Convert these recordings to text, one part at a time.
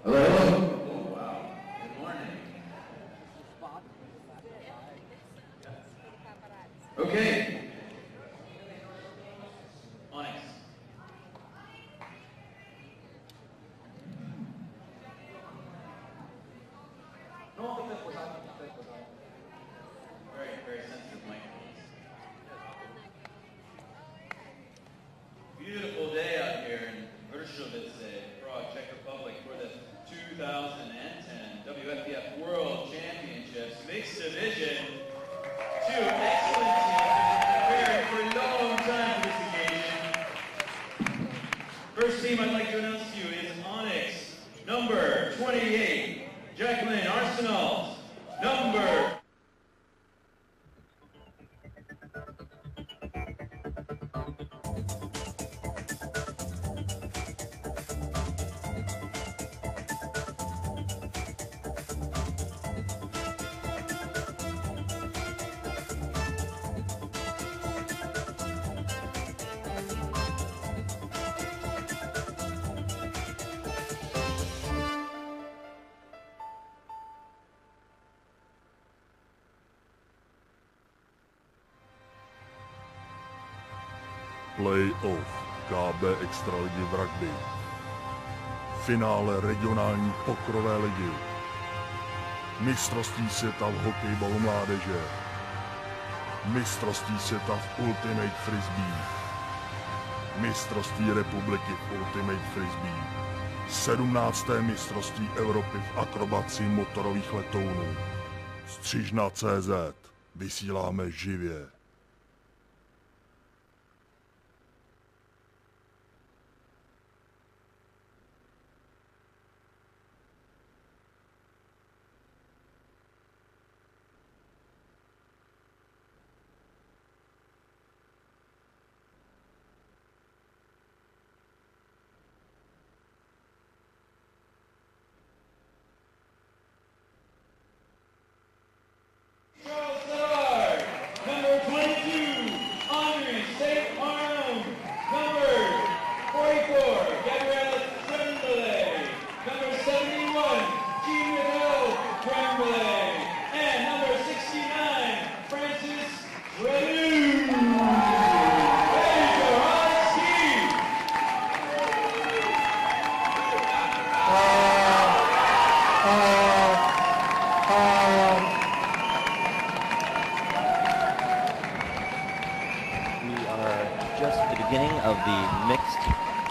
Hello. Oh, wow. Good morning. Okay. Onyx. Very, very sensitive mic. Beautiful day out here in Vršovice, Prague, Czech Republic for the 2010 WFPF World Championships Mixed Division. Two excellent teams preparing for a long time for this occasion. First team I'd like to announce to you is Onyx, number 28, Jacqueline Arsenault, number Play-off KB Extraligy v rugby. Finále regionální pokrové ligy. Mistrovství světa v hokejbalu mládeže. Mistrovství světa v Ultimate Frisbee. Mistrovství republiky v Ultimate Frisbee. 17. mistrovství Evropy v akrobaci motorových letounů. Střižna.cz. Vysíláme živě.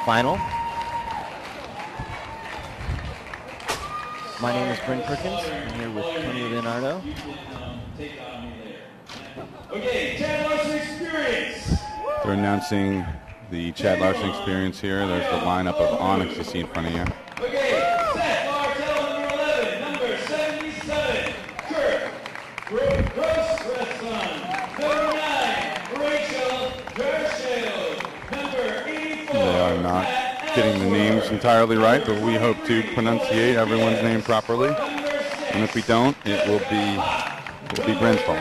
Final. My name is Brent Perkins. I'm here with Tony Leonardo. Okay, Chad Larson Experience. They're announcing the Chad Larson Experience here. There's the lineup of Onyx you see in front of you. Okay, set Martel, number 11, number 77, Kurt Grossresson, number 9, Rachel Gershield, number 84. They are not getting the names entirely right, but we hope to pronunciate everyone's name properly. And if we don't, it'll be Brent's fault.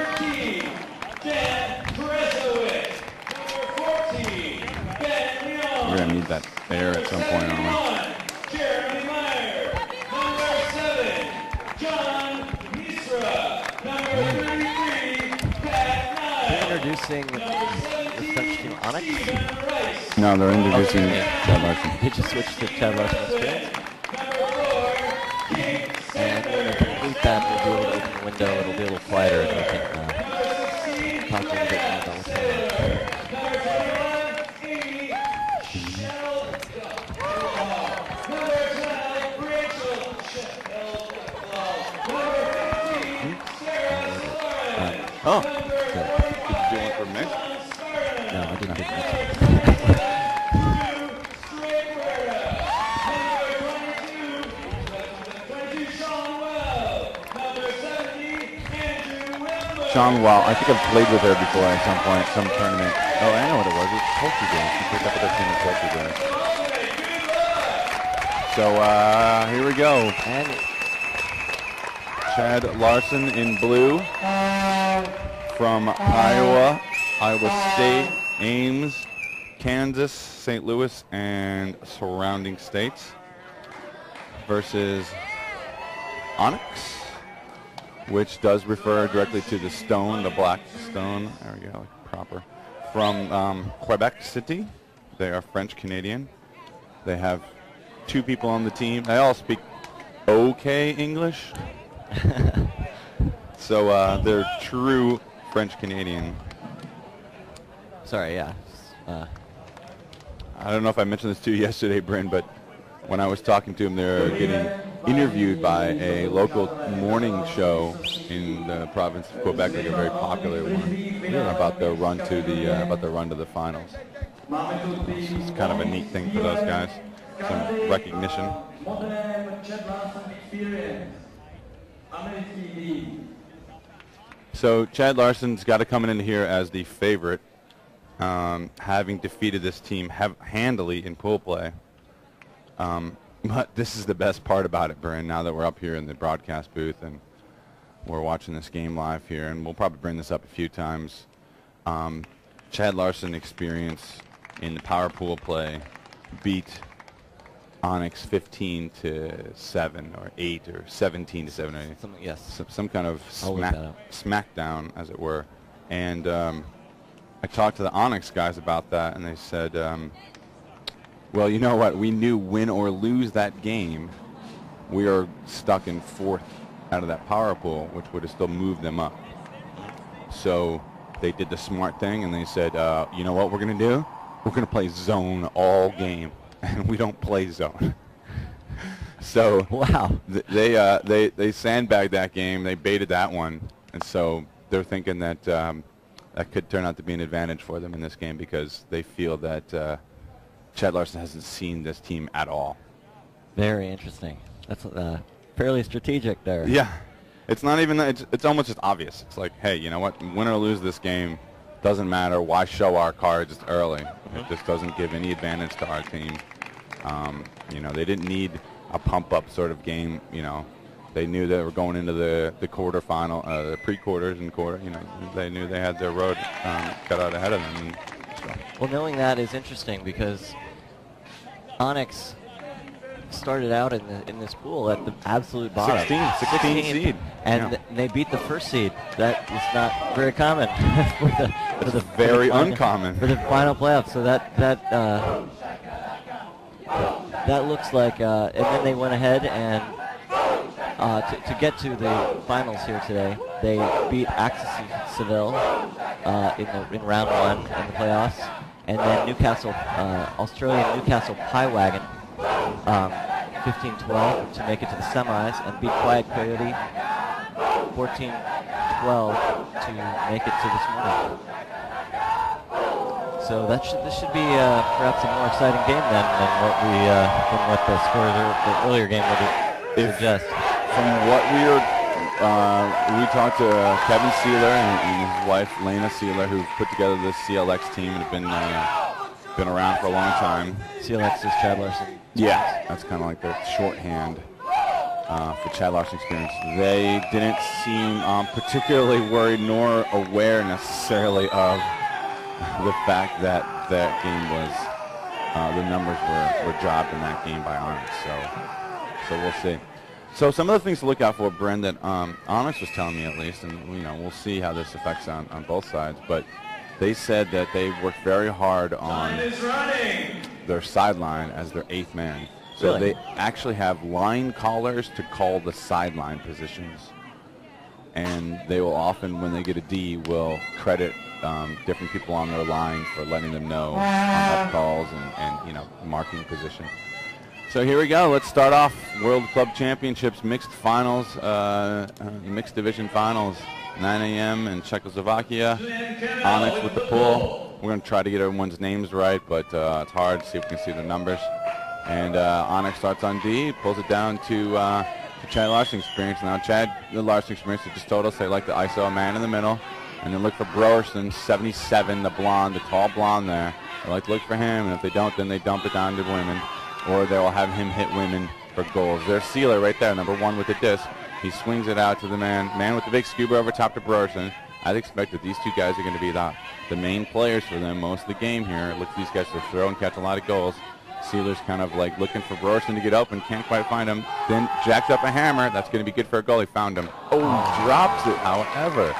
We're gonna need that air at some point, aren't we? Introducing the French team Onyx. No, they're introducing Chad Larson. They just switched to Chad Larson Experience. And when they complete that, we'll be able to open the window. It'll be a little quieter, and we can talk a little bit more about what's going on. Oh, good. Did you do one for Mick? No, I didn't get that. Sean Wow, I think I've played with her before at some point, some tournament. Oh, I know what it was. It's Poultry Games. She picked up with her team at Poultry Games. So, here we go. And Chad Larson in blue from Iowa, Iowa State, Ames, Kansas, St. Louis, and surrounding states. versus Onyx, which does refer directly to the stone, the black stone. There we go, proper. From Québec City. They are French-Canadian. They have 2 people on the team. They all speak okay English. So they're true French-Canadian. Sorry, yeah. I don't know if I mentioned this to you yesterday, Bryn, but when I was talking to them, they're getting interviewed by a local morning show in the province of Quebec, like a very popular one, about their run to the finals. It's kind of a neat thing for those guys, some recognition. So Chad Larson's got to come in here as the favorite, having defeated this team handily in pool play. But this is the best part about it, Bryn, now that we're up here in the broadcast booth and we're watching this game live here, and we'll probably bring this up a few times. Chad Larson experience in the power pool play beat Onyx 15-7 or 8 or 17-7. Yes. Some kind of smackdown, as it were. And I talked to the Onyx guys about that, and they said, well, you know what? We knew win or lose that game, we are stuck in 4th out of that power pool, which would have still moved them up. So they did the smart thing, and they said, you know what we're going to do? We're going to play zone all game, and we don't play zone. So wow, they sandbagged that game. They baited that one, and so they're thinking that that could turn out to be an advantage for them in this game because they feel that Chad Larson hasn't seen this team at all. Very interesting. That's fairly strategic there. Yeah, it's not even that. It's almost just obvious. It's like, hey, you know what? Win or lose this game, doesn't matter. Why show our cards early? It just doesn't give any advantage to our team. You know, they didn't need a pump-up sort of game. You know, they knew they were going into the quarterfinal, the pre-quarters and quarter. You know, they knew they had their road cut out ahead of them. And so. Well, knowing that is interesting because Onyx started out in this pool at the absolute bottom. 16 seed. And they beat the first seed. That is not very common for the very uncommon for the final playoffs. So that looks like, and then they went ahead and to get to the finals here today, they beat Axis Seville in round 1 in the playoffs, and then Newcastle, Australian Newcastle Pie Wagon, 15-12 to make it to the semis, and beat Quiet Coyote 14-12 to make it to this morning. So this should be perhaps a more exciting game than what the scores the earlier game would suggest. From what we talked to Kevin Sealer and his wife Lena Sealer, who put together this CLX team and have been around for a long time. CLX is Chad Larson. Yeah, that's kind of like the shorthand for Chad Larson experience. They didn't seem particularly worried nor aware necessarily of the fact that that game was the numbers were jobbed in that game by Onyx. So we'll see. So some of the things to look out for, Bren, that Onyx was telling me at least, and we'll see how this affects on both sides, but they said that they worked very hard on their sideline as their 8th man. So Really? They actually have line callers to call the sideline positions. And they will often, when they get a D, will credit different people on their line for letting them know on up calls and marking position. So here we go. Let's start off World Club Championships mixed finals, mixed division finals, 9 a.m. in Czechoslovakia. Onyx with the pool. We're going to try to get everyone's names right, but it's hard. See if we can see the numbers. And Onyx starts on D, pulls it down to Chad Larson experience. Now Chad Larson experience just told us they like to ISO a man in the middle, and then look for Broerson, 77, the blonde, the tall blonde there. They like to look for him, and if they don't, then they dump it down to women, or they will have him hit women for goals. There's Sealer right there, number 1 with the disc. He swings it out to the man with the big scuba over top to Broerson. I'd expect that these two guys are going to be the main players for them most of the game here. Look at these guys to throw and catch a lot of goals. Sealer's kind of like looking for Brorson to get open, can't quite find him. Then jacks up a hammer. That's going to be good for a goal. He found him. Oh, he drops it, however.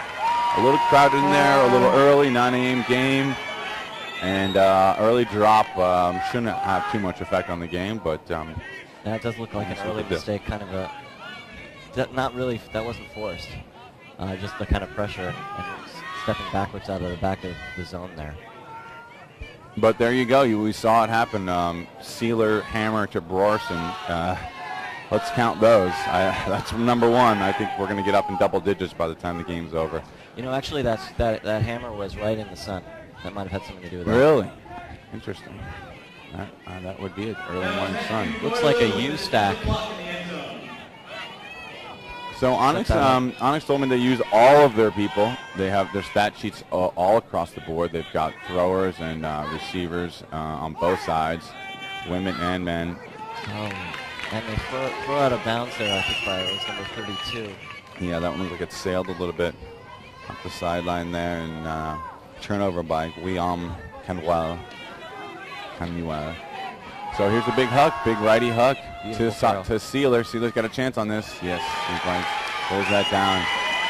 A little crowded in there, a little early, 9 a.m. game. And early drop shouldn't have too much effect on the game, but that does look like an early mistake, kind of a, not really, that wasn't forced. Just the kind of pressure and stepping backwards out of the back of the zone there. But there you go. We saw it happen. Sealer hammer to Brorson. Let's count those. That's number 1. I think we're going to get up in double digits by the time the game's over. You know, actually, that hammer was right in the sun. That might have had something to do with it. Really? Interesting. That would be an early morning sun. Looks like a U stack. So ONYX told me they use all of their people. They have their stat sheets all across the board. They've got throwers and receivers on both sides, women and men. And they throw out of bounds there, I think, by it was number 32. Yeah, that one looks like it sailed a little bit up the sideline there, and turnover by Guillaume Canuel. So here's a big huck, big righty huck to Sealer. Sealer's got a chance on this. Yes, he's like, pulls that down.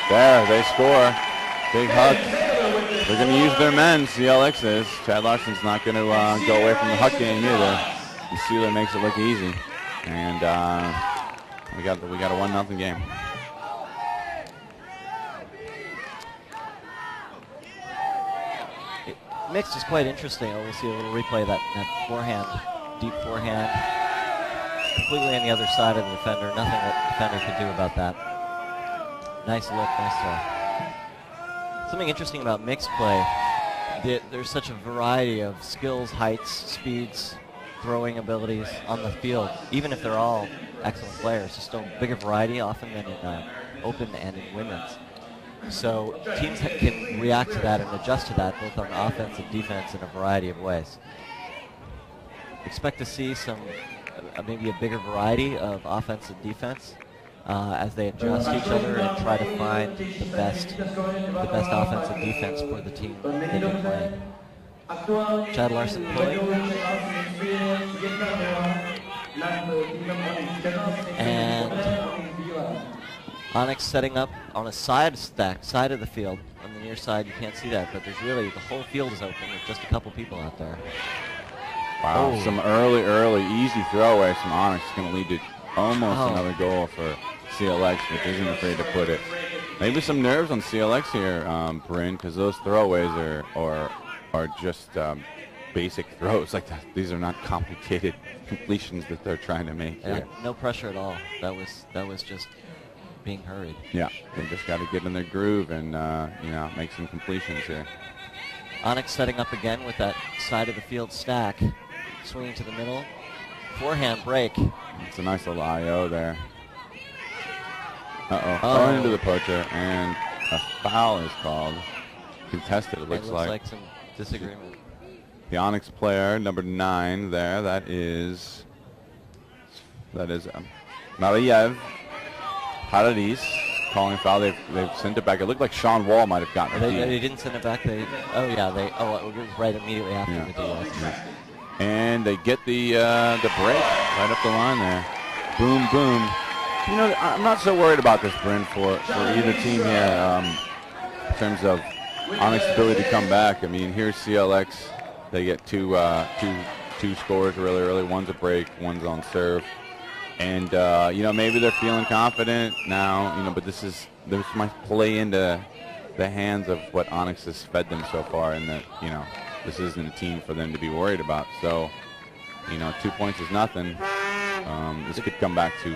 There, they score. Big huck. They're going to use their men, CLX is. Chad Larson's not going to go away from the huck game either. And Sealer makes it look easy. And we got a 1-0 game. Mixed is quite interesting. We'll see a little replay of that forehand, deep forehand, completely on the other side of the defender. Nothing that the defender could do about that. Nice look, nice throw. Something interesting about mixed play, there's such a variety of skills, heights, speeds, throwing abilities on the field. Even if they're all excellent players, there's still a bigger variety often than in open and in women's. So teams can react to that and adjust to that both on offense and defense in a variety of ways. Expect to see some, maybe a bigger variety of offense and defense as they adjust each other and try to find the best offense and defense for the team they can play. Chad Larson pulling. And ONYX setting up on a side of the field. On the near side, you can't see that, but there's really, the whole field is open with just a couple people out there. Wow, some early, easy throwaways from ONYX is going to lead to almost another goal for CLX, which isn't afraid to put it. Maybe some nerves on CLX here, Bryn, because those throwaways are just basic throws. Like that. These are not complicated completions that they're trying to make here. No pressure at all. That was just being hurried. Yeah, they just got to get in their groove and make some completions here. ONYX setting up again with that side of the field stack, swinging to the middle, forehand break. It's a nice little IO there. Thrown into the poacher, and a foul is called. Contested, it looks like some disagreement. The ONYX player, number 9 there, that is Maliev. Paradis calling foul. They've sent it back. It looked like Sean Wall might have gotten it. They didn't send it back. It was right immediately after the deal. Yeah. And they get the break right up the line there. Boom, boom. You know, I'm not so worried about this, Bryn, for either team here in terms of ONYX's ability to come back. I mean, here's CLX. They get two scores really early. One's a break, one's on serve. And, maybe they're feeling confident now, but this might play into the hands of what ONYX has fed them so far, and that, this isn't a team for them to be worried about. So, 2 points is nothing. This could come back to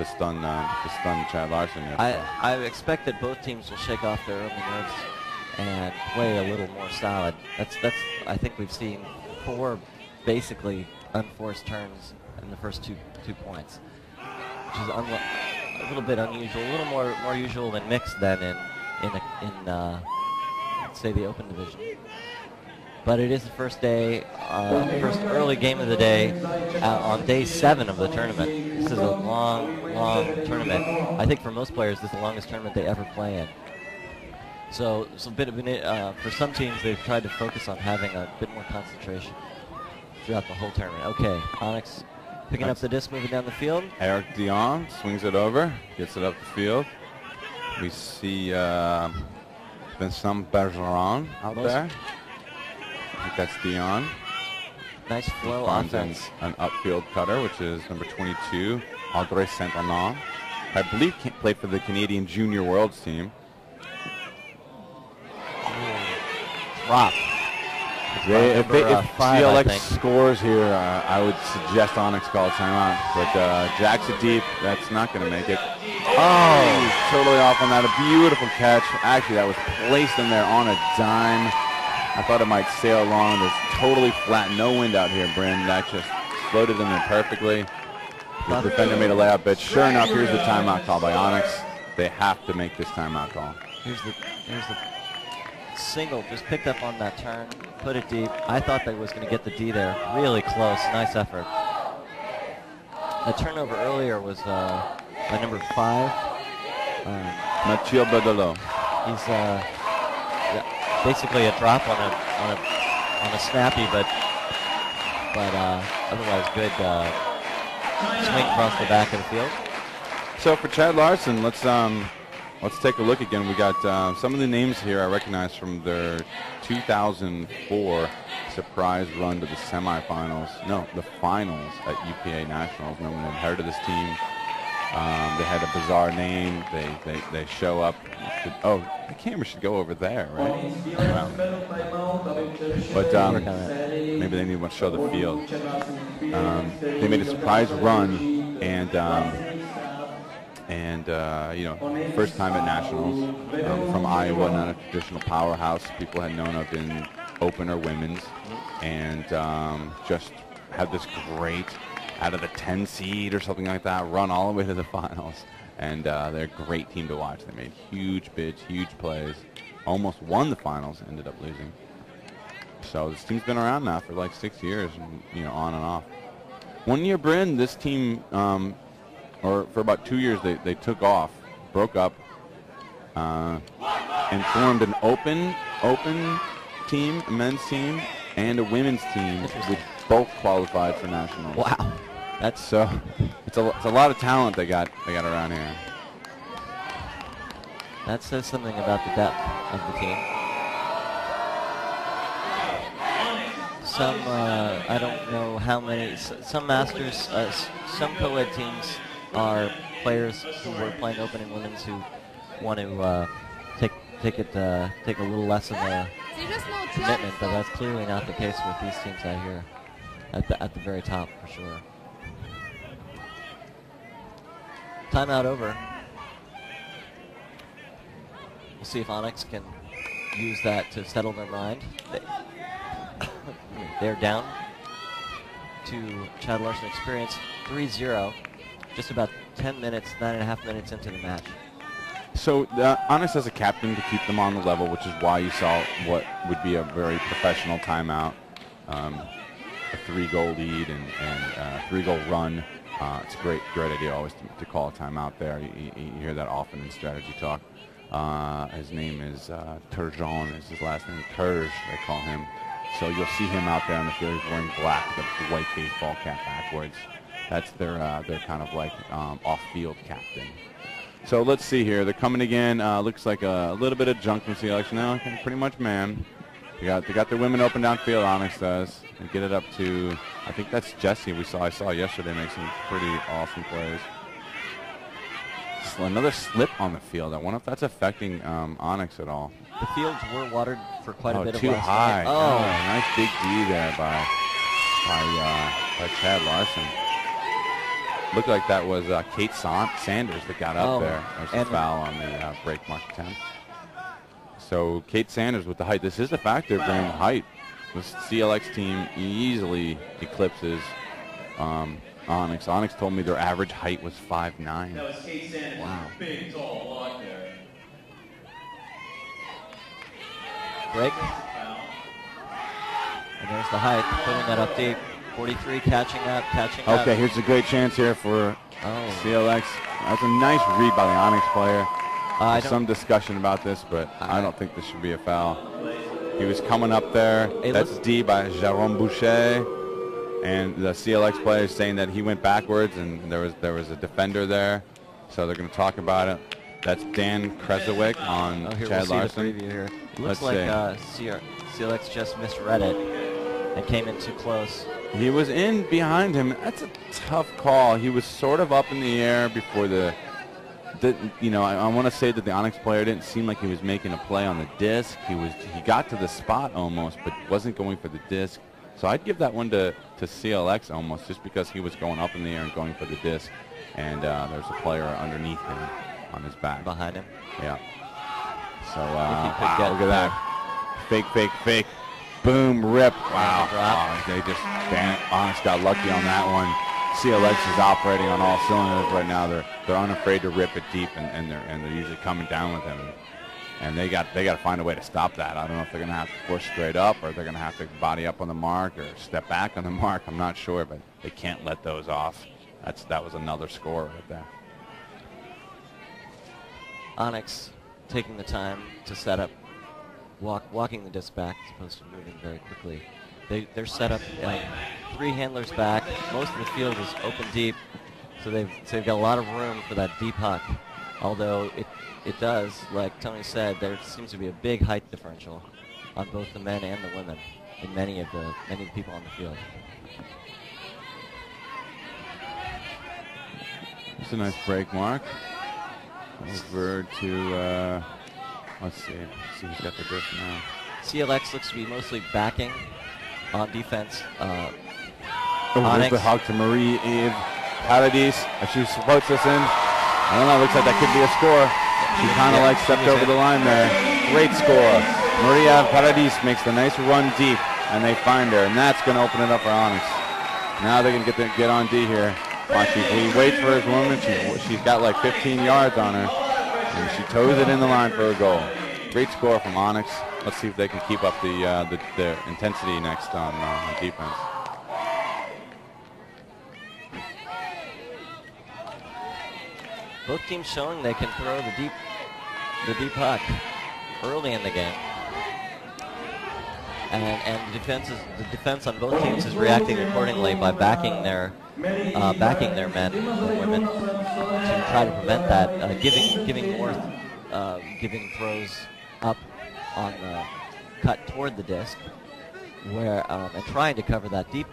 stun Chad Larson here. I expect that both teams will shake off their early nerves and play a little more solid. I think we've seen 4 basically unforced turns in the first two points, which is a little bit unusual, a little more usual than mixed than in say the open division. But it is the first day, first early game of the day on day 7 of the tournament. This is a long tournament. I think for most players, this is the longest tournament they ever play in. So it's a bit of for some teams, they've tried to focus on having a bit more concentration. throughout the whole tournament. Okay, Onyx picking up the disc, moving down the field. Eric Dion swings it over, gets it up the field. We see Vincent Bergeron out there. I think that's Dion. Nice flow Finds offense. an upfield cutter, which is number 22, Audrey Saint-Anand. I believe played for the Canadian Junior Worlds team. Drop. If five, I CLX think. scores here, I would suggest Onyx call timeout. But jacks it deep. That's not going to make it. Oh, totally off on that. A beautiful catch. Actually, that was placed in there on a dime. I thought it might sail along. There's totally flat, no wind out here, Bryn. That just floated in there perfectly. The defender made a layup, but sure enough, here's the timeout call by Onyx. They have to make this timeout call. Here's the single, just picked up on that turn, put it deep. I thought they was going to get the D there. Really close, nice effort. The turnover earlier was by number 5. Mathieu Bedelot. He's basically a drop on a snappy, but otherwise good swing across the back of the field. So for Chad Larson, let's take a look again. We got some of the names here I recognize from their 2004 surprise run to the semifinals. No, the finals at UPA Nationals. No one had heard of this team. They had a bizarre name. They show up. Oh, the camera should go over there, right? Wow. But maybe they need to show the field. They made a surprise run, and you know, first time at nationals, from Iowa, not a traditional powerhouse people had known of in open or women's, and just had this great, out of the 10 seed or something like that, run all the way to the finals. And they're a great team to watch. They made huge bids, huge plays, almost won the finals, ended up losing. So this team's been around now for like 6 years, and, you know, on and off. 1 year, Bryn, this team, or for about 2 years, they took off, broke up, and formed an open team, a men's team, and a women's team, which both qualified for nationals. Wow, that's So it's a lot of talent they got around here. that says something about the depth of the team. Some I don't know how many. Some masters, some co-ed teams are players who were playing open and women's who want to take a little less of a commitment, but that's clearly not the case with these teams out here at the very top for sure. Timeout over. We'll see if Onyx can use that to settle their mind. They're down to Chad Larson Experience 3-0. Just about 10 minutes, 9.5 minutes into the match. So Onyx has a captain to keep them on the level, which is why you saw what would be a very professional timeout, a 3-goal lead and a 3-goal run. It's a great idea always to call a timeout there. You hear that often in strategy talk. His name is Turgeon is his last name. Turge, they call him. So you'll see him out there on the field. He's wearing black with a white baseball cap backwards. That's their kind of like off-field captain. So let's see here. They're coming again. Looks like a little bit of junk from selection now. Pretty much man. They got their women open downfield. Onyx does. And get it up to, I think that's Jesse. I saw yesterday make some pretty awesome plays. Another slip on the field. I wonder if that's affecting Onyx at all. The fields were watered for quite a bit of too last high. night. Oh, Nice big D there by Chad Larson. Looked like that was Kate Sanders that got up there. There's a foul on the break mark attempt. So Kate Sanders with the height. This is a factor, bringing height. This CLX team easily eclipses Onyx. Onyx told me their average height was 5'9". That was Kate Sanders. Wow. Big, tall block there. break. And there's the height, putting that up deep. 43 catching up. Okay, here's a great chance here for CLX. That's a nice read by the Onyx player. There's some discussion about this, but I don't think this should be a foul. He was coming up there. That's D by Jérôme Boucher. And the CLX player is saying that he went backwards, and there was a defender there, so they're going to talk about it. That's Dan Kresowick on Chad Larson. See the preview here. Looks like CLX just misread it and came in too close. He was in behind him. That's a tough call. He was sort of up in the air before you know, I want to say that the Onyx player didn't seem like he was making a play on the disc. He got to the spot almost, but wasn't going for the disc. So I'd give that one to CLX almost, just because he was going up in the air and going for the disc, and there's a player underneath him on his back. Behind him? Yeah. So wow, look at that. Fake, fake, fake. Boom, rip. Wow. Onyx got lucky on that one. CLX is operating on all cylinders right now. They're unafraid to rip it deep, and they're usually coming down with him. And they got to find a way to stop that. I don't know if they're going to have to push straight up, or they're going to have to body up on the mark or step back on the mark. I'm not sure, but they can't let those off. That was another score right there. Onyx taking the time to set up, walking the disc back as opposed to moving very quickly. They're set up 3 handlers back. Most of the field is open deep, so they've got a lot of room for that deep huck. Although it does, like Tony said, there seems to be a big height differential on both the men and the women in many of the people on the field. It's a nice break mark. Over to let's see who's got the disc now. CLX looks to be mostly backing on defense. There's the hug to Marie-Eve Paradis as she floats this in. I don't know, looks like that could be a score. She kind of like stepped over the line there. Great score. Marie-Eve Paradis makes the nice run deep, and they find her, and that's going to open it up for Onyx. Now they can get on D here. Watch, he waits for his woman. She's got like 15 yards on her, and she toes it in the line for a goal. Great score from Onyx. Let's see if they can keep up the intensity next on defense. Both teams showing they can throw the deep puck early in the game, and the defense on both teams is reacting accordingly by backing their men and women to try to prevent that, giving throws up on the cut toward the disc, where and trying to cover that deep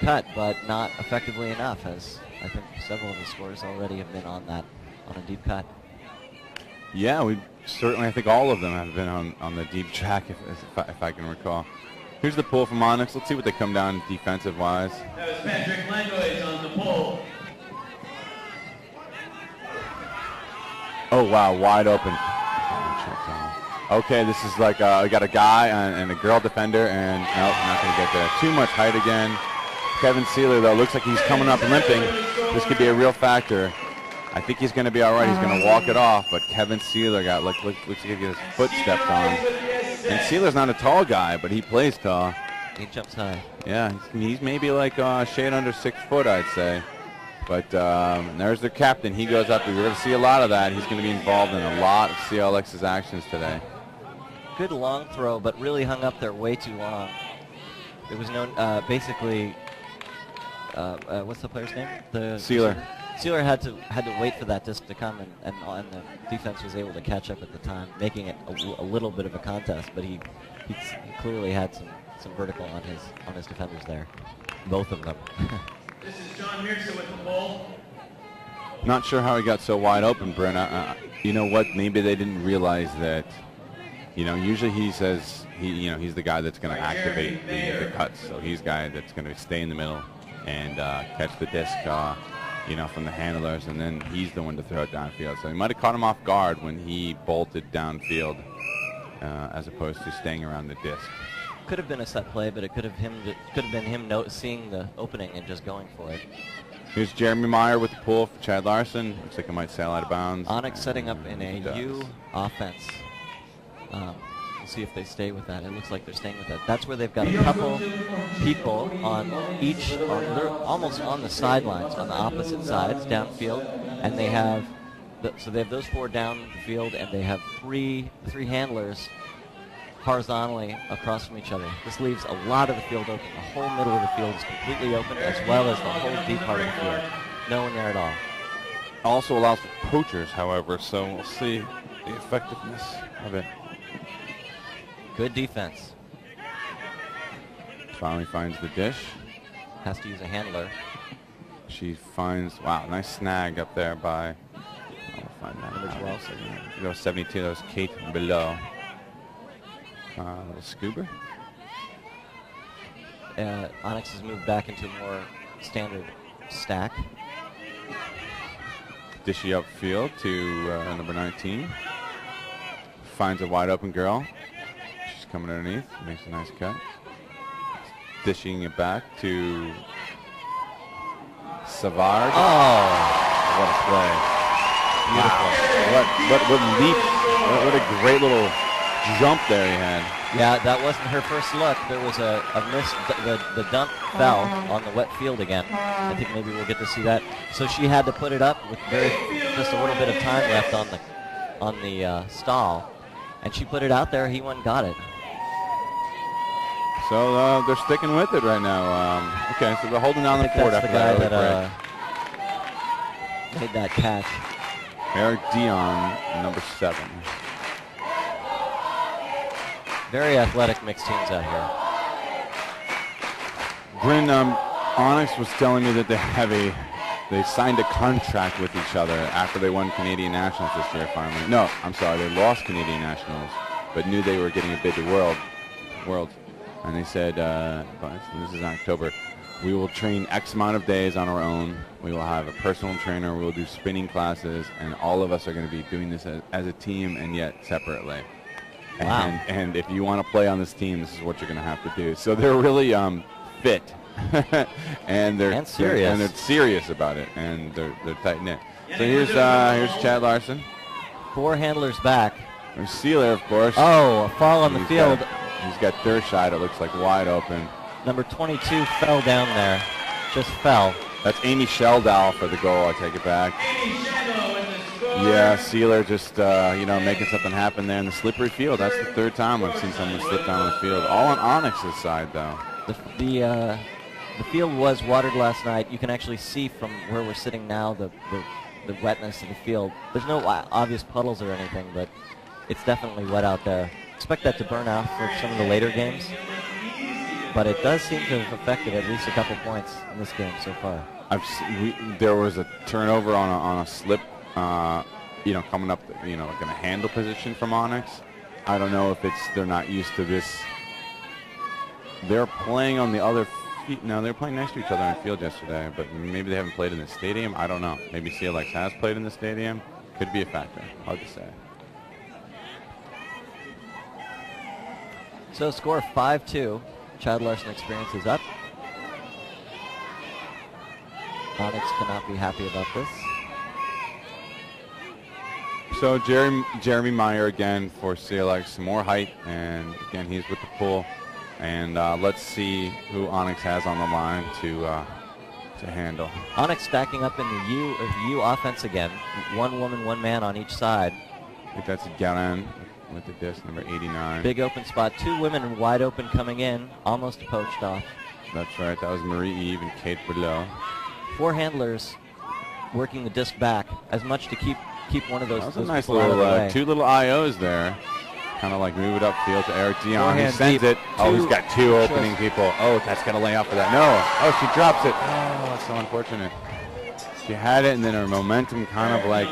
cut, but not effectively enough, as I think several of the scores already have been on a deep cut. Yeah, I think all of them have been on the deep track, if I can recall. Here's the pull from Onyx. Let's see what they come down defensive-wise. That was Patrick Langois on the pull. Oh, wow, wide open. Okay, this is like I got a guy and a girl defender, and nope, not going to get there. Too much height again. Kevin Sealer, though, looks like he's coming up limping. This could be a real factor. I think he's going to be all right. He's going to walk it off, but Kevin Sealer looks like he got his foot stepped on. And Sealer's not a tall guy, but he plays tall. He jumps high. Yeah, he's maybe like a shade under 6 foot, I'd say. But there's their captain. He goes up. We're going to see a lot of that. He's going to be involved in a lot of CLX's actions today. Good long throw, but really hung up there way too long. There was no, basically, what's the player's name? Sealer. Sealer had to wait for that disc to come, and the defense was able to catch up at the time, making it a little bit of a contest. But he clearly had some vertical on his defenders there, both of them. This is John Mirza with the ball. Not sure how he got so wide open, Brent. You know what? Maybe they didn't realize that. You know, usually he says he's the guy that's going to activate the cuts. So he's the guy that's going to stay in the middle and catch the disc, from the handlers, and then he's the one to throw it downfield. So he might have caught him off guard when he bolted downfield, as opposed to staying around the disc. Could have been a set play, but it could have been him seeing the opening and just going for it. Here's Jeremy Meyer with the pull for Chad Larson. Looks like it might sail out of bounds. Onyx setting up in a U offense. We'll see if they stay with that. It looks like they're staying with that. That's where they've got a couple people they're almost on the sidelines, on the opposite sides, downfield, and they have, so they have those 4 down the field, and they have three handlers horizontally across from each other. This leaves a lot of the field open. The whole middle of the field is completely open, as well as the whole deep part of the field. No one there at all. Also allows for poachers, however, so we'll see the effectiveness of it. Good defense. Finally finds the dish. Has to use a handler. She finds, wow, nice snag up there by, I'll find that Number 12. That was 72, that was Kate below. Little scuba. Onyx has moved back into a more standard stack. Dishy upfield to number 19. Finds a wide open girl. She's coming underneath, makes a nice cut. Dishing it back to Savard. Oh, what a play. Beautiful. Wow. What leap. What a great little jump there he had. Yeah, that wasn't her first look. There was a miss. The dump fell on the wet field again. I think maybe we'll get to see that. So she had to put it up with just a little bit of time left on the stall, and she put it out there. He went and got it. So they're sticking with it right now. Okay, so they're holding down the fort after that early guy break. made that catch. Eric Dion, number 7. Very athletic mixed teams out here. Bryn, Onyx was telling me that they signed a contract with each other after they won Canadian Nationals this year finally. No, I'm sorry, they lost Canadian Nationals, but knew they were getting a bid to World. And they said, this is in October, we will train X amount of days on our own. We will have a personal trainer. We will do spinning classes, and all of us are going to be doing this as a team and yet separately. Wow. And if you want to play on this team, this is what you're going to have to do. So they're really fit, and they're serious about it, and they're tight knit. So here's Chad Larson. 4 handlers back. There's Sealer, of course. Oh, a fall on the field. He's got Dershot, it looks like, wide open. Number 22 fell down there. Just fell. That's Amy Sheldal for the goal, I take it back. Yeah, Sealer just, making something happen there in the slippery field. That's the 3rd time I've seen someone slip down the field. All on Onyx's side, though. The field was watered last night. You can actually see from where we're sitting now the wetness of the field. There's no obvious puddles or anything, but it's definitely wet out there. Expect that to burn out for some of the later games, but it does seem to have affected at least a couple points in this game so far. There was a turnover on a slip, coming up, like in a handle position from Onyx. I don't know if they're not used to this. They're playing on the other feet. No, they were playing next to each other in the field yesterday, but maybe they haven't played in the stadium. I don't know. Maybe CLX has played in the stadium. Could be a factor. Hard to say. So score 5-2. Chad Larson Experience is up. Onyx cannot be happy about this. So Jeremy Meyer again for CLX, some more height, and again he's with the pull. And let's see who Onyx has on the line to handle. Onyx stacking up in the U offense again. 1 woman, 1 man on each side. I think that's Galen with the disc, number 89. Big open spot. 2 women wide open coming in, almost poached off. That's right. That was Marie Eve and Kate below. 4 handlers working the disc back as much to keep one of those. That was a nice little 2 little IOs there. Kind of like move it upfield to Eric Dion. He sends it. Oh, he's got 2 opening people. Oh, that's going to lay out for that. No. Oh, she drops it. Oh, that's so unfortunate. She had it, and then her momentum kind of like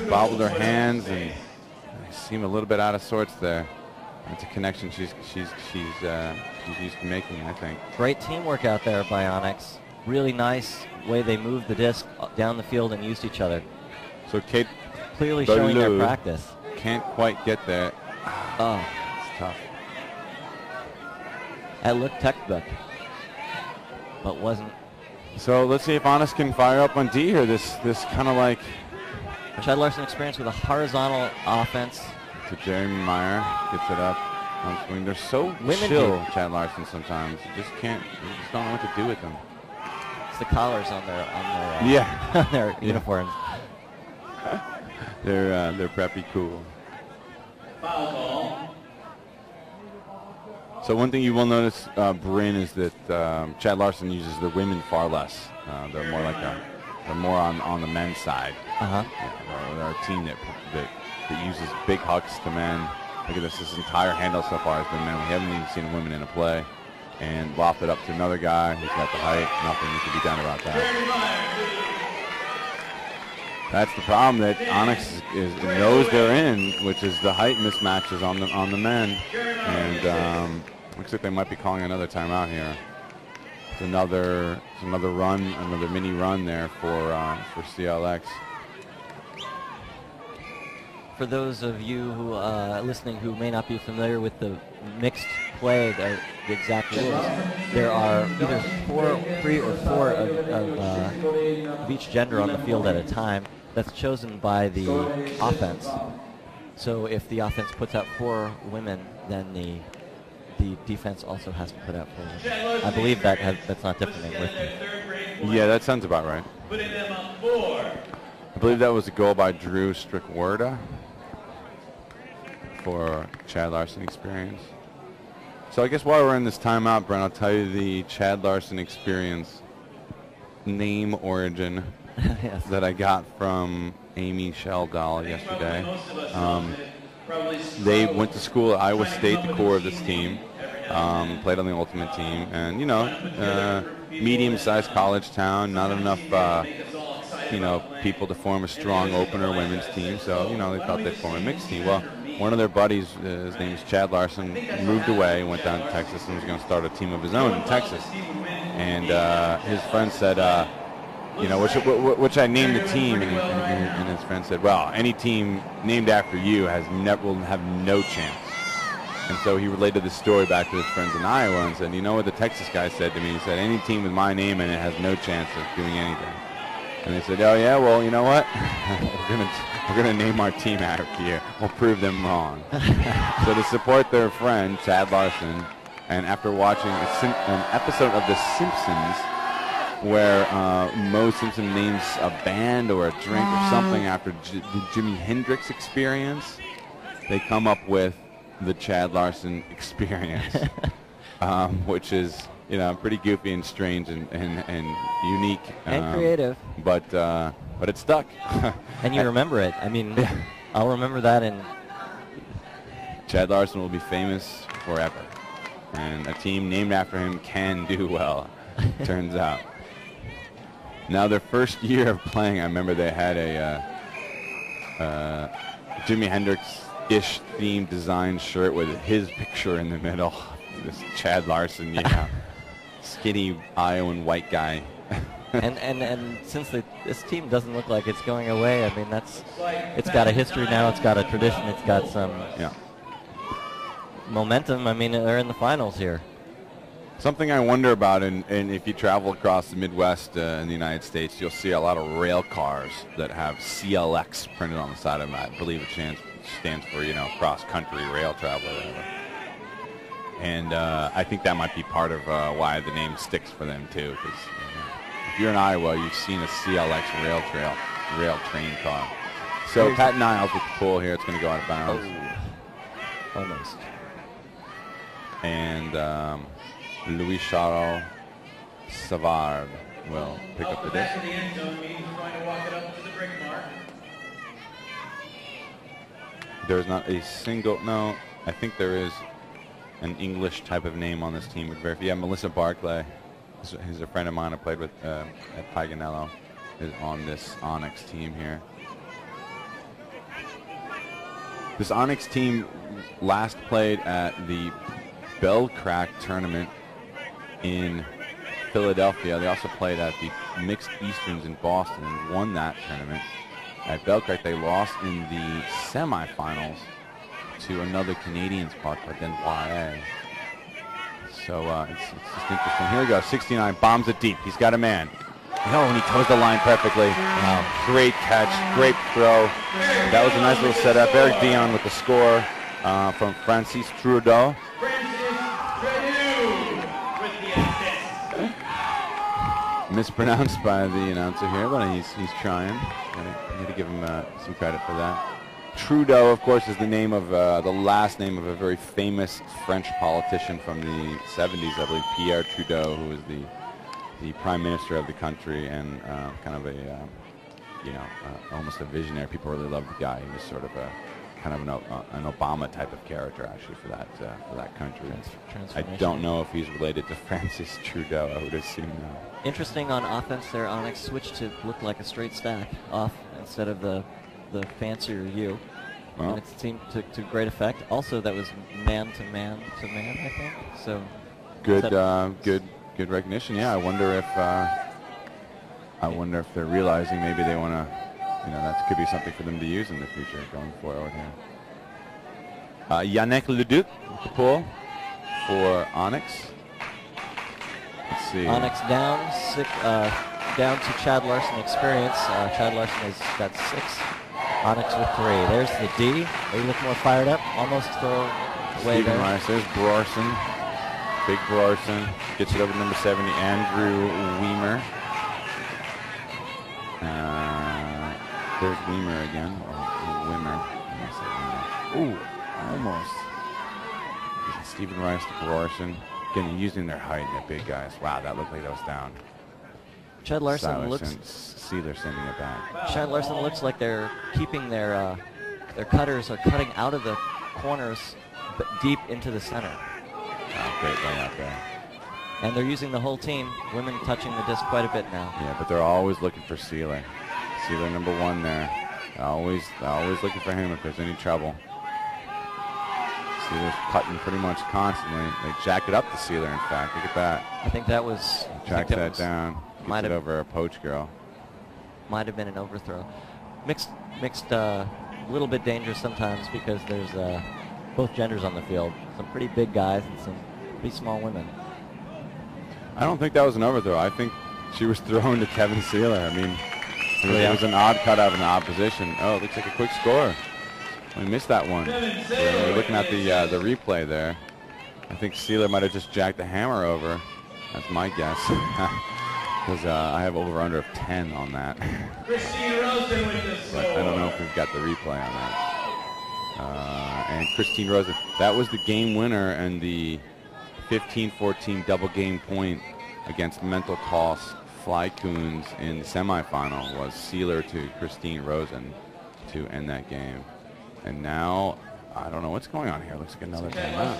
bobbled her hands, and seemed a little bit out of sorts there. It's a connection she's used to making, I think. Great teamwork out there by Onyx. Really nice way they moved the disc down the field and used each other. So Kate clearly showing their practice. Can't quite get there. Oh, it's tough. That looked textbook, but wasn't. So let's see if Onyx can fire up on D here. This kind of like Chad Larson Experience with a horizontal offense. To Jeremy Meyer, gets it up. They're so chill, Chad Larson. Sometimes you just don't know what to do with them. It's the collars on their on their uniforms. They're preppy cool. Foul call. So one thing you will notice, Bryn, is that Chad Larson uses the women far less. They're more like they're more on the men's side. Uh-huh. Yeah, they're a team that uses big hucks to men. Look at this. This entire handle so far has been men. We haven't even seen women in a play. And loft it up to another guy who's got the height. Nothing can be done about that. That's the problem that Onyx knows they're in, which is the height mismatches on the men. And looks like they might be calling another timeout here. It's another run, another mini run there for CLX. For those of you who listening who may not be familiar with the mixed play, the exact rules, there are either 3 or 4 of each gender on the field at a time. That's chosen by the offense. So if the offense puts out 4 women, then the defense also has to put out 4 women. I believe that's not different in Whitney. Yeah, that sounds about right. Putting them up 4. I believe that was a goal by Drew Strickwerda for Chad Larson experience. So I guess while we're in this timeout, Brent, I'll tell you the Chad Larson experience name origin Yes. that I got from Amy Sheldall yesterday. They went to school at Iowa State, the core of this team, played on the Ultimate Team, and medium-sized college town, not enough people to form a strong opener women's team, so they thought they'd form a mixed team. Well, one of their buddies, his name is Chad Larson, moved away, went down to Texas, and was going to start a team of his own in Texas. And his friend said, which I named the team, and his friend said, well, any team named after you will have no chance. And so he related the story back to his friends in Iowa and said, you know what the Texas guy said to me? He said, any team with my name in it has no chance of doing anything. And they said, oh yeah, well, you know what? we're gonna name our team after you. We'll prove them wrong. So to support their friend Chad Larson, and after watching an episode of The Simpsons where Mo Simpson names a band or a drink or something after the Jimi Hendrix Experience, they come up with the Chad Larson Experience, which is pretty goofy and strange and unique and creative, but it stuck. And you remember it. I mean, yeah. I'll remember that. And Chad Larson will be famous forever, and a team named after him can do well. Turns out. Now their first year of playing, I remember they had a Jimi Hendrix-ish themed design shirt with his picture in the middle. This Chad Larson, skinny Iowan white guy. and since this team doesn't look like it's going away, I mean it's got a history now, it's got a tradition, it's got some momentum. I mean, they're in the finals here. Something I wonder about, and if you travel across the Midwest in the United States, you'll see a lot of rail cars that have CLX printed on the side of them. I believe it stands for cross-country rail travel or whatever. And I think that might be part of why the name sticks for them too. Because if you're in Iowa, you've seen a CLX rail train car. So Pat Niles with the pull here. It's going to go out of bounds. Oh. Almost. And Louis Charles Savard will pick up the disc. There's not a single, no, I think there is an English type of name on this team. Yeah, Melissa Barclay, who's a friend of mine I played with at Paganello, is on this Onyx team here. This Onyx team last played at the Belcrack tournament in Philadelphia. They also played at the Mixed Easterns in Boston and won that tournament. At Belcrack, they lost in the semifinals to another Canadian spark, but then Voyez. So it's just interesting. Here we go, 69, bombs it deep. He's got a man. And he toes the line perfectly. Wow. Great catch, great throw. That was a nice little setup. Eric Dion with the score from Francis Trudeau. Mispronounced by the announcer here, but he's trying. I need to give him some credit for that. Trudeau, of course, is the name of the last name of a very famous French politician from the 70s, I believe, Pierre Trudeau, who was the prime minister of the country and kind of a, almost a visionary. People really loved the guy. He was sort of a kind of an Obama type of character, actually, for that country. I don't know if he's related to Francis Trudeau. I would assume no. Interesting on offense there, Onyx switched to look like a straight stack off instead of the fancier U. Well, and it seemed to great effect. Also, that was man to man to man, I think. So good recognition. Yeah, I wonder if they're realizing maybe they want to, that could be something for them to use in the future going forward here. Yannick Leduc with the pull for Onyx. Let's see. Onyx down to Chad Larson experience. Chad Larson has got 6. Onyx with 3. There's the D. They look more fired up. Almost throw away there. Rice. There's Brarson. Big Brarson. Gets it over to number 70, Andrew Weimer. There's Weimer again. Or Wimmer. Ooh, almost. Stephen Rice to Brarson. Again, using their height and their big guys. Wow, that looked like that was down. Chad Larson Sealer sending it back. Chad Larson looks like they're keeping their cutters are cutting out of the corners but deep into the center. Great layup there. And they're using the whole team. Women touching the disc quite a bit now. Yeah, but they're always looking for Sealer. Sealer number 1 there. Always looking for him if there's any trouble. Sealer's cutting pretty much constantly. They jack it up to Sealer, in fact. Look at that. I think that was... Tracks that down. Gets it over a poach girl. Might have been an overthrow. Mixed a little bit dangerous sometimes because there's both genders on the field. Some pretty big guys and some pretty small women. I don't think that was an overthrow. I think she was thrown to Kevin Sealer. I mean, it was an odd cut out of an odd position. Oh, it looks like a quick score. We missed that one. We're looking at the replay there. I think Sealer might have just jacked the hammer over. That's my guess. Because I have over-under of 10 on that. But I don't know if we've got the replay on that. And Christine Rosen, that was the game winner and the 15-14 double game point against Mental Toss Flycoons in the semifinal was Sealer to Christine Rosen to end that game. And now, I don't know what's going on here. Looks like another timeout.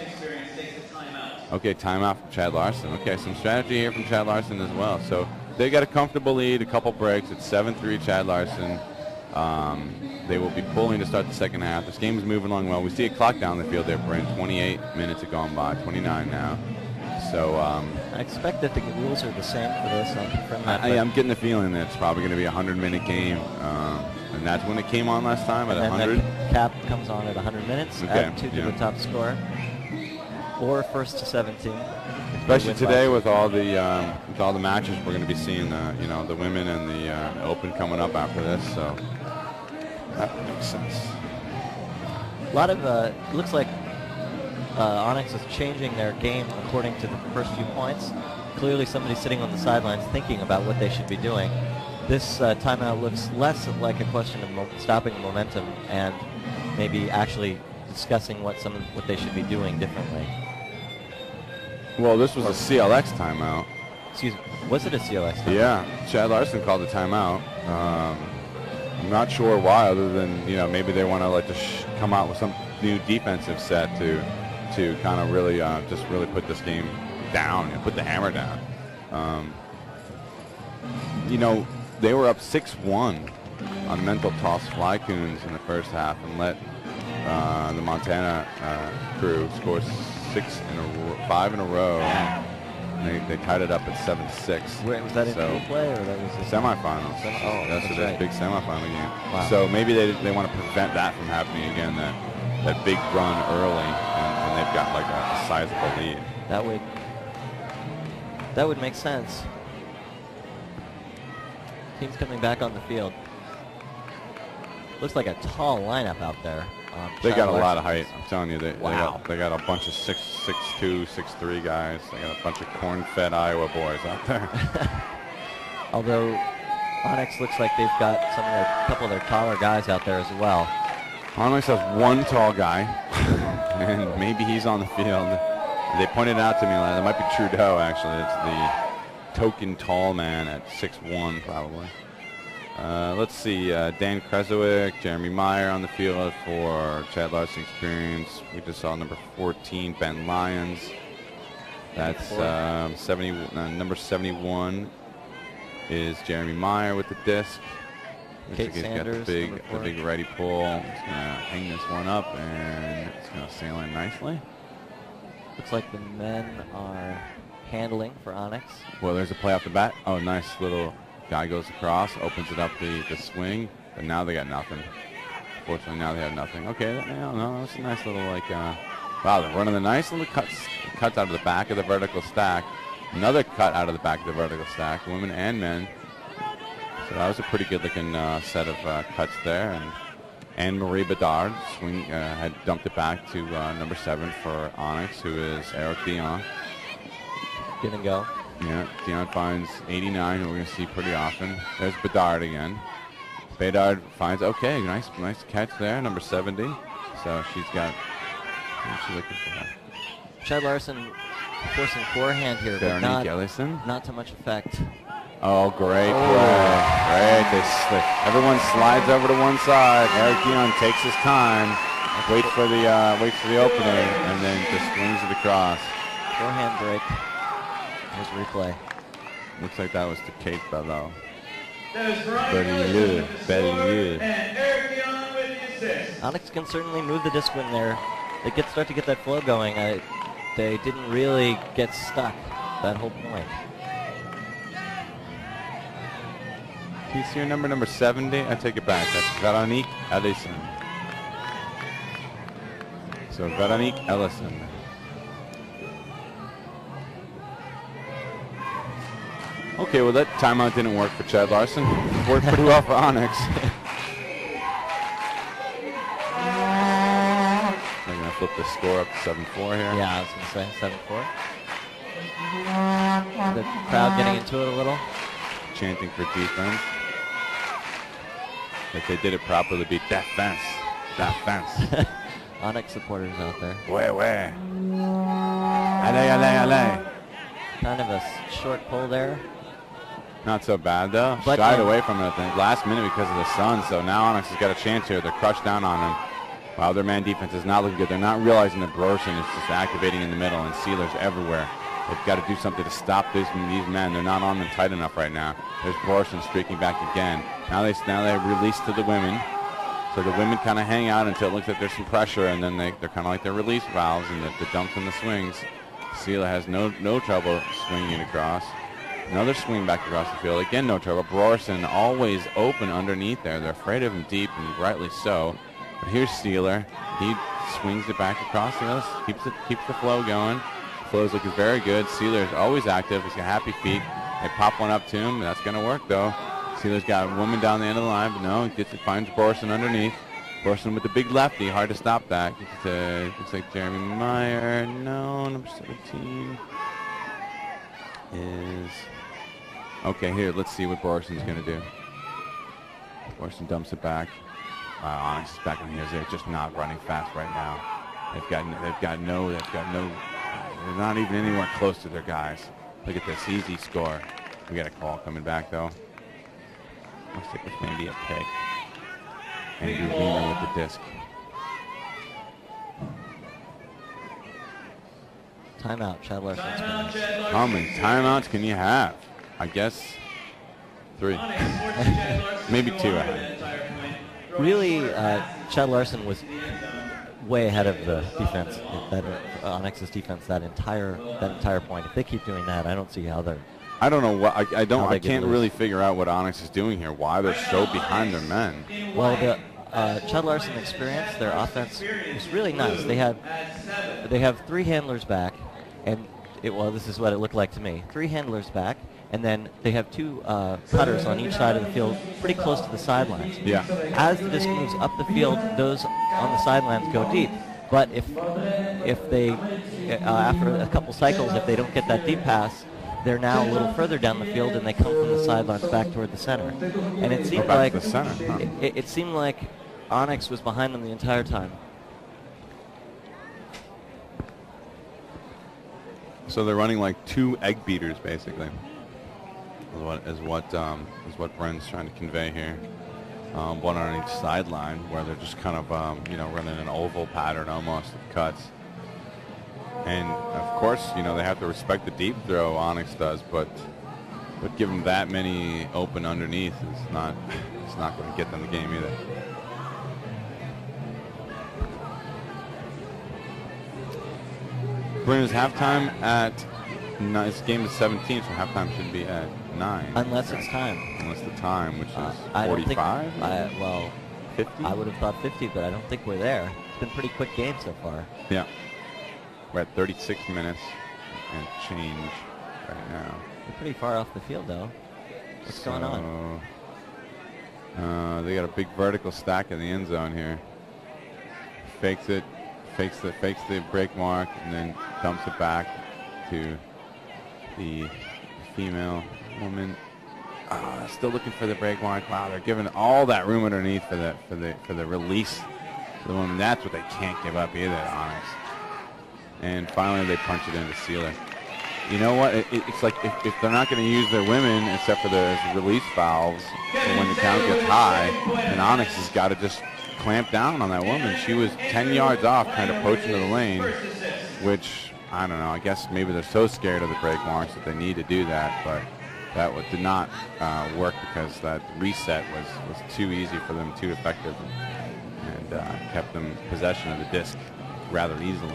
Okay, timeout from Chad Larson. Okay, some strategy here from Chad Larson as well. So they got a comfortable lead, a couple breaks. It's 7-3 Chad Larson. They will be pulling to start the second half. This game is moving along well. We see a clock down the field there, Brent. 28 minutes have gone by, 29 now. So I expect that the rules are the same for this. I'll confirm that. I'm getting the feeling that it's probably going to be a 100-minute game. And that's when it came on last time at 100. The cap comes on at 100 minutes. Okay, add 2 to the top score. Or first to 17. Especially today with all the matches we're going to be seeing, the women and the Open coming up after this. So that makes sense. A lot of looks like Onyx is changing their game according to the first few points. Clearly, somebody sitting on the sidelines thinking about what they should be doing. This timeout looks less like a question of stopping momentum and maybe actually discussing what they should be doing differently. Well, this was a CLX timeout. Excuse me, was it a CLX timeout? Yeah, Chad Larson called the timeout. I'm not sure why, other than maybe they want to come out with some new defensive set to kind of really just really put this game down and put the hammer down. They were up 6-1 on Mental Toss Flycoons in the first half and let the Montana crew score 5 in a row. They tied it up at 7-6. Wait, was that in full play or that was a semifinals? Oh, that's right. Big semifinal game. Wow. So maybe they want to prevent that from happening again. That big run early, and they've got like a sizable lead. That would make sense. Team's coming back on the field. Looks like a tall lineup out there. They got a lot of height. I'm telling you, they wow. got a bunch of 6'2", 6'3" guys. They got a bunch of corn-fed Iowa boys out there. Although Onyx looks like they've got a couple of their taller guys out there as well. Onyx has one tall guy, and maybe he's on the field. They pointed out to me, that might be Trudeau, actually. It's the token tall man at 6'1", probably. Let's see, Dan Kresowick, Jeremy Meyer on the field for Chad Larson Experience. We just saw number 14, Ben Lyons. That's number 71 is Jeremy Meyer with the disc. Kate He's Sanders, got the big ready pull. He's gonna hang this one up and it's gonna sail in nicely. Looks like the men are handling for Onyx. Well, there's a play off the bat. Oh, nice little guy goes across, opens it up the swing, but now they got nothing. Fortunately, now they have nothing. Okay, no, it's a nice little wow, they're running the nice little cuts out of the back of the vertical stack. Another cut out of the back of the vertical stack, women and men. So that was a pretty good looking set of cuts there. And Anne-Marie Bedard had dumped it back to number 7 for Onyx, who is Eric Dion. Get and go. Yeah, Dion finds 89, who we're going to see pretty often. There's Bedard again. Bedard finds, okay, nice catch there, number 70. So she's got, who's she looking for? Chad Larson forcing forehand here, but not to much effect. Oh, great play. Great. Everyone slides over to one side. Eric Dion takes his time, waits for the opening, and then just swings it across. Forehand break. Here's replay. Looks like that was to Kate Belleau. Belleau. And Eric Dion with the assist. Onyx can certainly move the disc when they start to get that flow going. They didn't really get stuck that whole point. Piece here, number 70. I take it back. That's Veronique Ellison. So Veronique Ellison. Okay, well that timeout didn't work for Chad Larson. Worked pretty well for Onyx. They're going to flip the score up to 7-4 here. Yeah, I was going to say 7-4. The crowd getting into it a little. Chanting for defense. If they did it properly, beat that fence. That fence. Onyx supporters out there. Where? Allez. Kind of a short pull there. Not so bad, though. But shied away from it at the last minute because of the sun, so now Onyx has got a chance here. They're crushed down on him. Wow, their man defense is not looking good. They're not realizing that Brorson is just activating in the middle and Sealer's everywhere. They've got to do something to stop these men. They're not on them tight enough right now. There's Brorson streaking back again. Now they release to the women. So the women kind of hang out until it looks like there's some pressure, and then they're kind of like their release valves and the dumps and the swings. Sealer has no trouble swinging across. Another swing back across the field. Again, no trouble. Brorson always open underneath there. They're afraid of him deep, and rightly so. But here's Sealer. He swings it back across the other, keeps the flow going. Flow's looking very good. Sealer's always active. He's got happy feet. They pop one up to him. That's going to work, though. Sealer's got a woman down the end of the line, but no, he finds Brorson underneath. Brorson with the big lefty. Hard to stop that. Looks like Jeremy Meyer. No, number 17 is... Okay, here, let's see what Brorson's going to do. Brorson dumps it back. Onyx is back on the heels. They're just not running fast right now. They're not even anywhere close to their guys. Look at this, easy score. We got a call coming back, though. Looks like this may be a pick. Andrew Wiener with the disc. Timeout, Chad Larson. How many timeouts can you have? I guess 3. Maybe 2. Really, Chad Larson was way ahead of the defense, Onyx's defense, that entire point. If they keep doing that, I don't see how they're... I don't know what I can't really figure out what Onyx is doing here. Why they're so behind their men. Well, the Chad Larson experience, their offense is really nice. They have 3 handlers back, and this is what it looked like to me. 3 handlers back, and then they have 2 cutters on each side of the field, pretty close to the sidelines. Yeah. As the disc moves up the field, those on the sidelines go deep. But if they after a couple cycles, if they don't get that deep pass, they're now a little further down the field, and they come from the sidelines back toward the center. And it seemed like the center, huh? it seemed like ONYX was behind them the entire time. So they're running like 2 egg beaters, basically. Is what Bren's trying to convey here. One on each sideline, where they're just kind of running an oval pattern almost of cuts. And of course, they have to respect the deep throw. ONYX does, but give them that many open underneath is not. It's not going to get them the game either. Brennan's halftime at. This game is 17, so halftime should be at 9. Unless it's time. Unless the time, which is I 45? Well, 50? I would have thought 50, but I don't think we're there. It's been a pretty quick game so far. Yeah. We're at 36 minutes and change right now. We're pretty far off the field, though. What's going on? They got a big vertical stack in the end zone here. Fakes it, fakes the break mark, and then dumps it back to the female woman. Still looking for the break mark. Wow, they're giving all that room underneath for the release to the woman. That's what they can't give up either, ONYX. And finally, they punch it in to seal it. You know what? It's like if they're not going to use their women except for the release valves, so when the count gets high, then ONYX has got to just clamp down on that woman. She was 10 yards off, kind of approaching to the lane, which I don't know. I guess maybe they're so scared of the break marks that they need to do that, but that did not work because that reset was too easy for them, too effective, and kept them possession of the disc rather easily.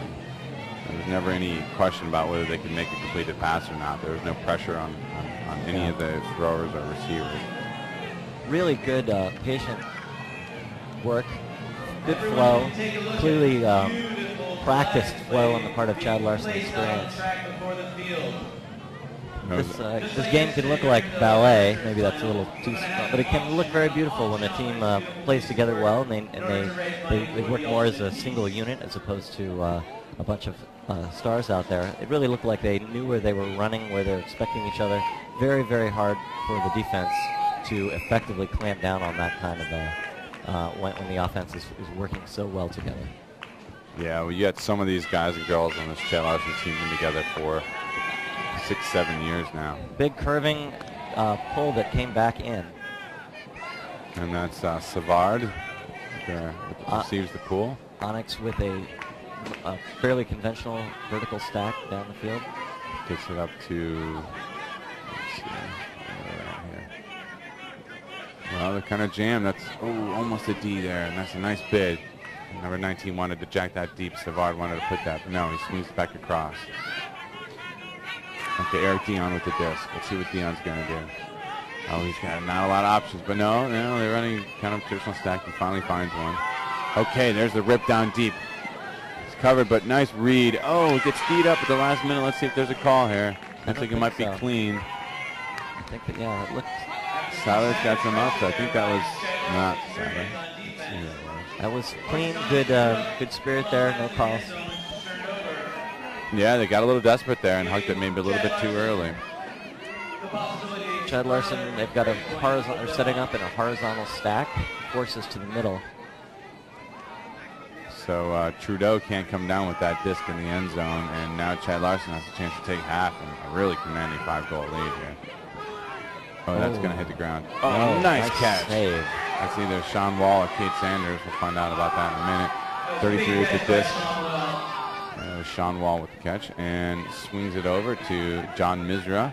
There was never any question about whether they could make a completed pass or not. There was no pressure on any of the throwers or receivers. Really good patient work, good flow, clearly practiced flow on the part of Chad Larson's experience. This game can look like ballet, maybe that's a little too strong, but it can look very beautiful when a team plays together well and they work more as a single unit as opposed to a bunch of stars out there. It really looked like they knew where they were running, where they're expecting each other. Very, very hard for the defense to effectively clamp down on that kind of when the offense is working so well together. Yeah, well, you had some of these guys and girls on this Chad Larson team been together for 6-7 years now. Big curving pull that came back in. And that's Savard receives the pull. ONYX with a fairly conventional vertical stack down the field. Gets it up to, let's see, here. Well, they're kind of jammed. That's almost a D there, and that's a nice bid. Number 19 wanted to jack that deep. Savard wanted to put that, but no, he swings it back across. Okay, Eric Dion with the disc. Let's see what Dion's going to do. Oh, he's got not a lot of options, but no, they're running kind of traditional stack. He finally finds one. Okay, there's the rip down deep. It's covered, but nice read. Oh, it gets teed up at the last minute. Let's see if there's a call here. Looks like it might be clean. I think that, yeah, it looked. Silas got some up, so I think that was not Silas. That was clean, good spirit there, no calls. Yeah, they got a little desperate there and hugged it maybe a little bit too early. Chad Larson, they've got a horizontal, they're setting up in a horizontal stack, forces to the middle. So Trudeau can't come down with that disc in the end zone, and now Chad Larson has a chance to take half and a really commanding 5-goal lead here. Oh, that's going to hit the ground. Oh, nice catch. Save. That's either Sean Wall or Kate Sanders. We'll find out about that in a minute. 33 with the disc. Sean Wall with the catch and swings it over to John Misra.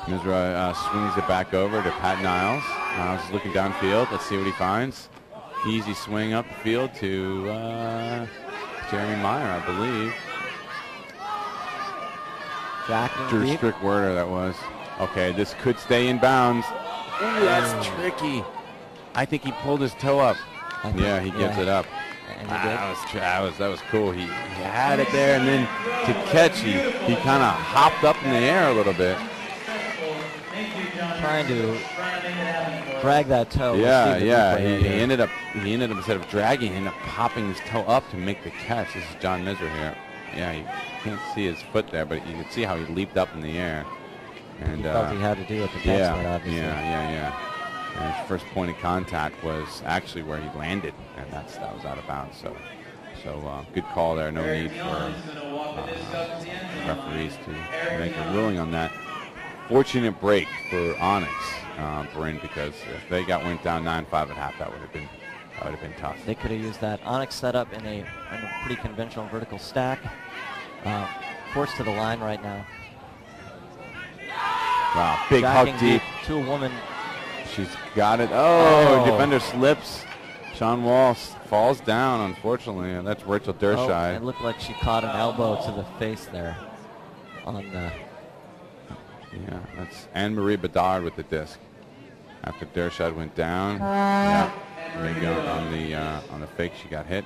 Misra swings it back over to Pat Niles. Niles is looking downfield. Let's see what he finds. Easy swing up the field to Jeremy Meyer, I believe. Drew Strickwerder, that was. Okay, this could stay in bounds. Ooh, that's tricky. I think he pulled his toe up. Yeah, he gives it up. That was cool. He had it there, and then to catch, he kind of hopped up in the air a little bit. Trying to drag that toe. Yeah. He ended up instead of dragging, he ended up popping his toe up to make the catch. This is John Misra here. Yeah, you can't see his foot there, but you can see how he leaped up in the air. And he felt he had to do it to catch that, obviously. Yeah. And his first point of contact was actually where he landed, and that was out of bounds. So good call there. No need for referees to make a ruling on that. Fortunate break for Onyx, Bryn, because if they went down 9-5 at half, that would have been tough. They could have used that. Onyx set up in a pretty conventional vertical stack. Forced to the line right now. Wow, big Jacking hug deep. To a woman. She's got it. Oh, defender slips. Sean Walsh falls down, unfortunately, and that's Rachel Dershai. It looked like she caught an elbow to the face there. Yeah, that's Anne-Marie Bedard with the disc. After Dershai went down, yeah, there you go. On the fake, she got hit.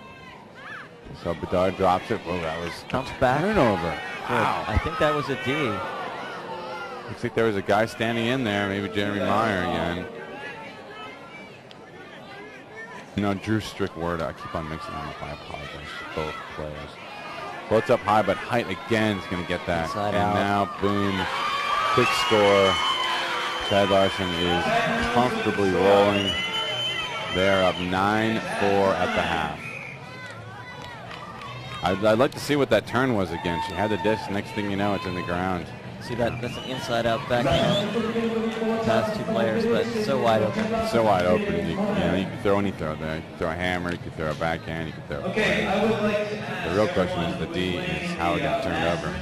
So Bedard drops it. Well, that was comes back. Turnover. Wow. I think that was a D. Looks like there was a guy standing in there, maybe Jeremy Meyer again. You know, Drew Strickword, I keep on mixing them up. I apologize to both players. Floats up high, but Height again is going to get that. Inside and out. Now, boom, quick score. Chad Larson is comfortably rolling. They're up 9-4 at the half. I'd like to see what that turn was again. She had the disc. Next thing you know, it's in the ground. See that? That's an inside-out backhand past two players, but so wide open. So wide open. You can throw any throw there. You can throw a hammer. You can throw a backhand. You can throw. Okay, I would like to ask the real question is the D is how it got turned over.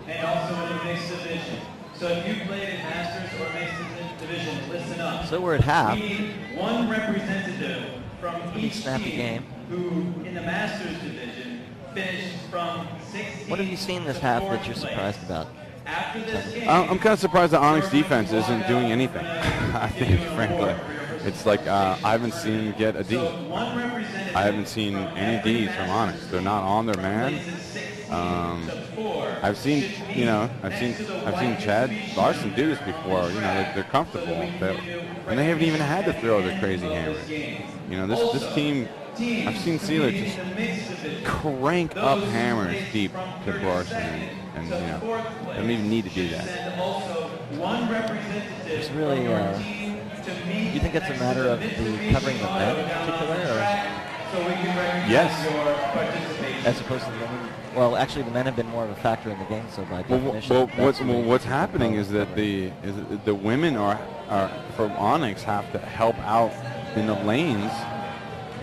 And also in the mixed division. So if you played in Masters or mixed division, listen up. So we're at half. We need one representative from each snappy team game. who, in the Masters division, finished from 16. What have you seen this half that you're surprised about? After this game, I'm kind of surprised the Onyx defense isn't doing anything. I think, frankly, it's like I haven't seen them get a D. I haven't seen any Ds from Onyx. They're not on their man. I've seen Chad Larson do this before. You know, they're comfortable, and they haven't even had to throw their crazy hammers. You know, this team. I've seen Sealer just crank up hammers deep to Larson, and you know, they don't even need to do that. It's really. Do you think it's a matter of the covering the men in particular, or? Yes. As opposed to the women. Well, actually, the men have been more of a factor in the game, so by definition. What's happening is that the women are from Onyx have to help out in the lanes,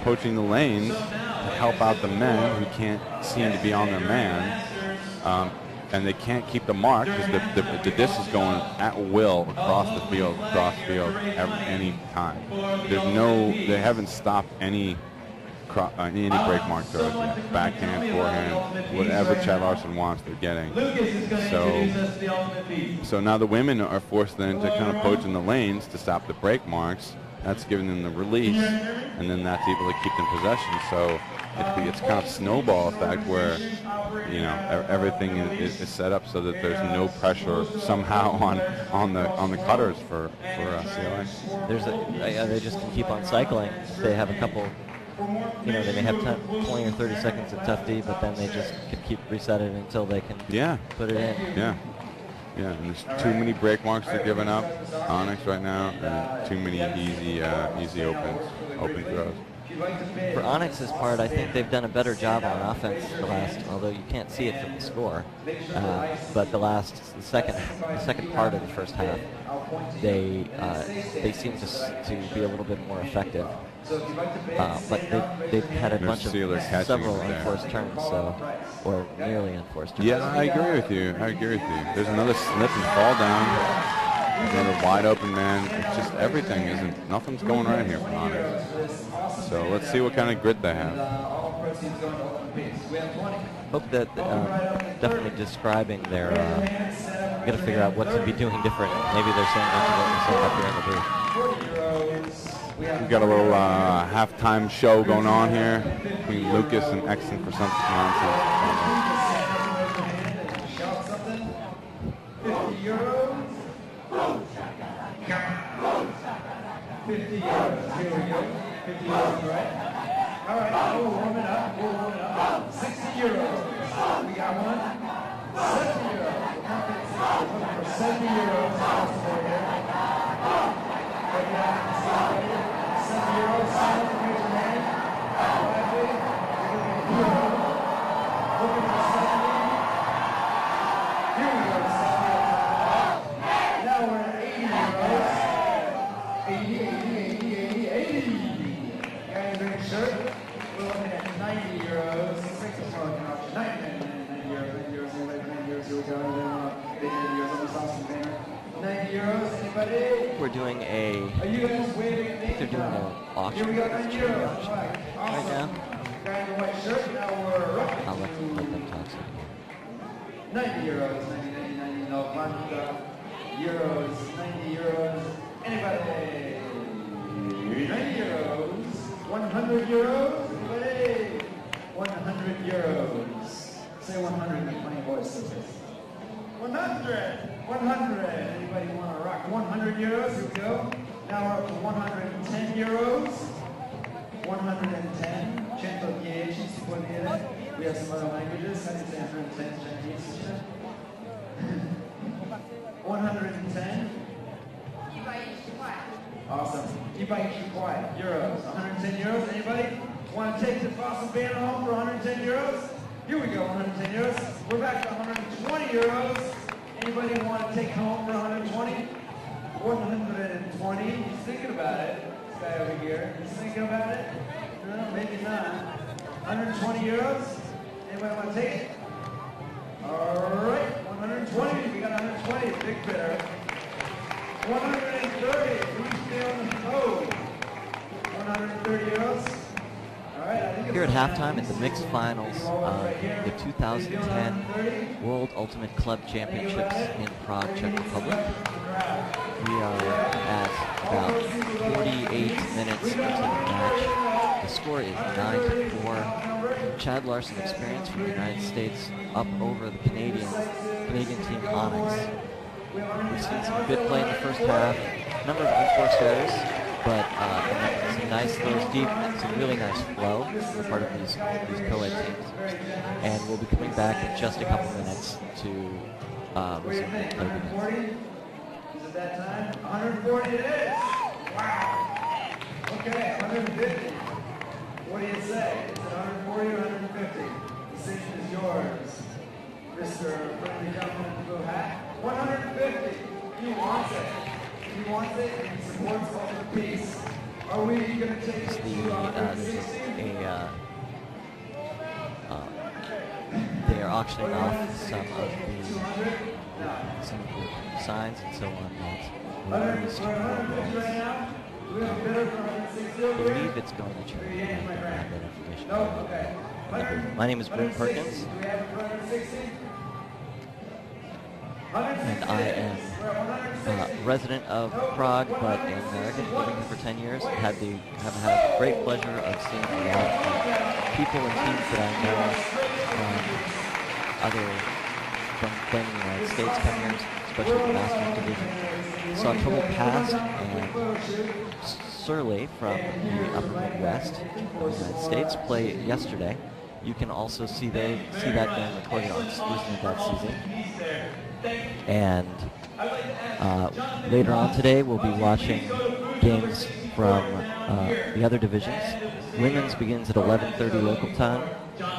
poaching the lanes to help out the men who can't seem to be on their man, and they can't keep the mark because the disc is going at will across the field, any time. They haven't stopped any break mark throws yet. Backhand, forehand, whatever Chad Larson wants, they're getting. So now the women are forced then to kind of poach in the lanes to stop the break marks. That's giving them the release, and then that's able to keep them in possession. So it's kind of snowball effect where, you know, everything is set up so that there's no pressure somehow on the cutters for CLA. They just can keep on cycling. They have a couple. You know, they may have 20 or 30 seconds of tough D, but then they just can keep resetting until they can put it in. Yeah, and there's too many break marks they're giving up, Onyx right now, and too many easy open throws. For Onyx's part, I think they've done a better job on offense although you can't see it from the score, but the second part of the first half, they seem to be a little bit more effective. But they've had a bunch of several unforced turns, or nearly unforced turns. Yeah, I agree with you. There's another slip and fall down. Another wide open man. It's just nothing's going right here for Onyx. So let's see what kind of grit they have. Hope that definitely describing their. Got to figure out what to be doing different. Maybe they're saying what we said up here in the booth. We've got a little halftime show going on here between Lucas and Exton for something nonsense. Shout something. 50 euros. 50 euros. Here we go. 50 euros, right? All right, we'll warm it up. 60 euros. We got one. 70 euros. We're looking for 70 euros. we're doing a, I think they're doing an auction, charity auction right now. I'll let them talk. 90 euros, 90 euros, 90 euros. Anybody? 90 euros, 100 euros. Anybody? 100 euros. Say 100 in the funny voice. 100. 100. Anybody want to rock 100 euros? Here we go. Now we're up to 110 euros. 110. 110 si può dire. We have some other languages. How do you say 110 Chinese? 110. Awesome. Euros. 110 euros. Anybody want to take the Fossil Banner home for 110 euros? Here we go, 110 euros. We're back to 120 euros. Anybody want to take home for 120? 120. He's thinking about it. This guy over here. He's thinking about it? No, maybe not. 120 euros. Anybody want to take it? All right, 120. We got 120. Big bidder. 130. Who's still on the code? 130 euros. Here at halftime at the mixed finals of the 2010 World Ultimate Club Championships in Prague, Czech Republic. We are at about 48 minutes into the match. The score is 9-4. Chad Larson experience from the United States up over the Canadian team ONYX. We've seen some good play in the first half, a number of unforced errors, but some nice throws deep and some really nice flow for part of these co-ed teams. And we'll be coming back in just a couple minutes to resume the play. 140? Is it that time? 140 it is! Wow! Okay, 150. What do you say? Is it 140 or 150? The decision is yours. Mr. Friendly Gentleman in the blue hat. 150. He wants it. He wants it and he supports ultimate peace. Are we going to take it to 160? They are auctioning off some of the signs and so on that were used to I believe it's going to change. I don't have that information. My name is Brent Perkins. And I am a resident of Prague, but an American, living here for 10 years. Have had the great pleasure of seeing a lot of people and teams that I know, other from playing in the United States come here, especially the Masters division. Saw Trouble Past and Surly from the Upper Midwest of the United States play yesterday. You can also see that game recorded on exclusive that season. And later on today, we'll be watching games from the other divisions. Women's begins at 11:30 local time,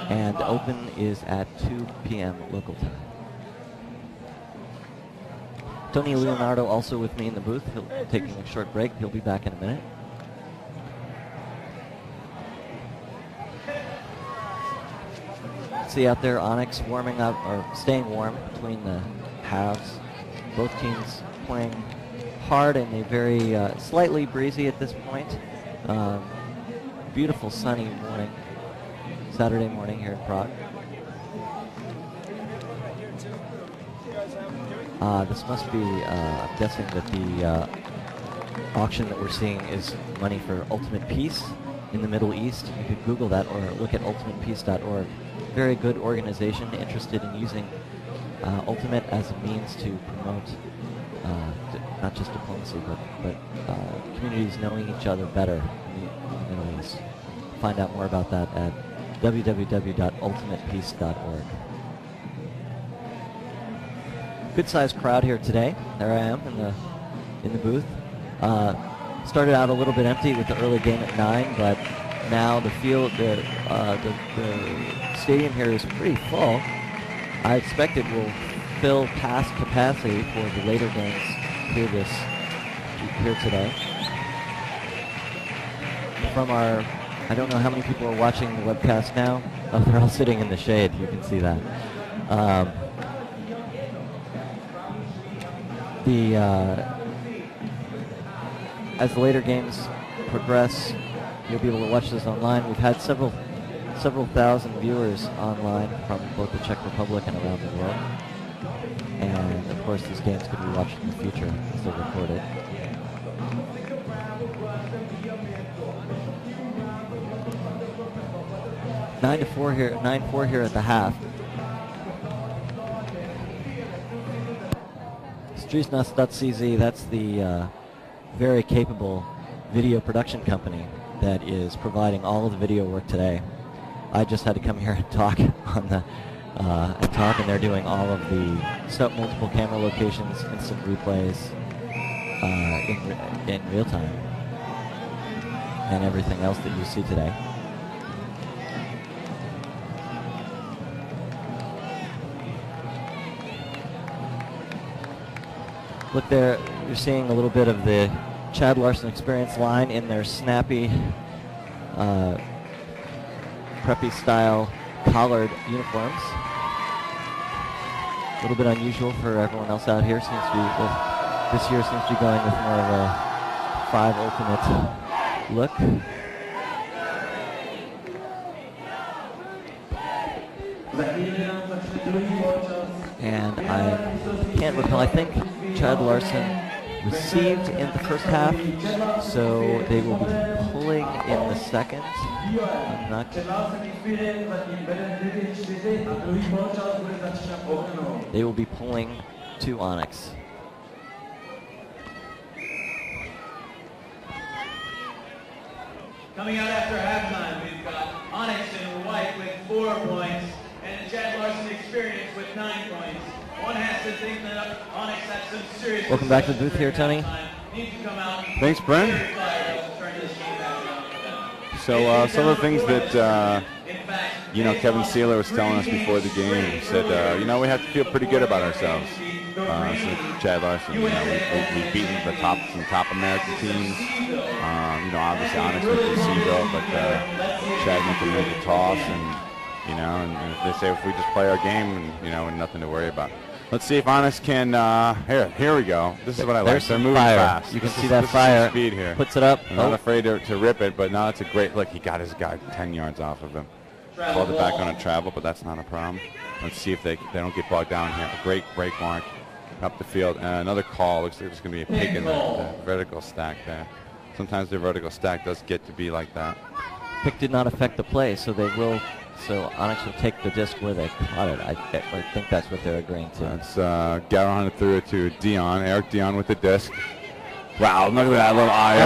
and Open is at 2 p.m. local time. Tony Leonardo also with me in the booth. He'll taking a short break. He'll be back in a minute. See out there, ONYX warming up, or staying warm between the halves. Both teams playing hard and a very slightly breezy at this point. Beautiful sunny morning, Saturday morning here in Prague. This must be, I'm guessing that the auction that we're seeing is money for Ultimate Peace in the Middle East. You could Google that or look at ultimatepeace.org. Very good organization interested in using Ultimate as a means to promote not just diplomacy, but communities knowing each other better in the Middle East. Find out more about that at www.ultimatepeace.org. Good-sized crowd here today. There I am in the booth. Started out a little bit empty with the early game at 9, but now the stadium here is pretty full. I expect it will fill past capacity for the later games here today. From our, I don't know how many people are watching the webcast now. Oh, they're all sitting in the shade. You can see that. as the later games progress, you'll be able to watch this online. We've had several thousand viewers online from both the Czech Republic and around the world. And of course, this game's going to be watched in the future as they're recorded. Nine to 4 here, 9-4 here at the half. Striznas.cz, that's the very capable video production company that is providing all of the video work today. I just had to come here and talk on the and they're doing all of the multiple camera locations, instant replays in real time, and everything else that you see today. Look there, you're seeing a little bit of the Chad Larson Experience line in their snappy, preppy style collared uniforms. A little bit unusual for everyone else out here. Seems to be this year seems to be going with more of a 5 Ultimate look. And I can't recall. I think Chad Larson received in the first half, so they will be pulling in the second. I'm not. They will be pulling to ONYX. Coming out after halftime, we've got ONYX in white with 4 points, and the Chad Larson Experience with 9 points. One has to think that ONYX has some serious. Welcome back to the booth here, Tony. Thanks, Brent. So some of the things that Kevin Sealer was telling us before the game, he said, we have to feel pretty good about ourselves. So Chad Larson, we've beaten some top American teams. Obviously ONYX went to SeaVille, but Chad went to make the toss, and they say if we just play our game, and nothing to worry about. Let's see if ONYX can. Here we go. This is what I like. They're moving fast. You can see that fire. Speed here. Puts it up. I'm not afraid to rip it, but now it's a great look. He got his guy 10 yards off of him. Called it back on a travel, but that's not a problem. Let's see if they don't get bogged down here. A great break mark up the field. Another call. Looks like there's going to be a pick in the vertical stack there. Sometimes the vertical stack does get to be like that. Pick did not affect the play, so they will. So ONYX will take the disc where they caught it. I think that's what they're agreeing to. That's Garron threw it to Dion. Eric Dion with the disc. Wow, look at that little eye.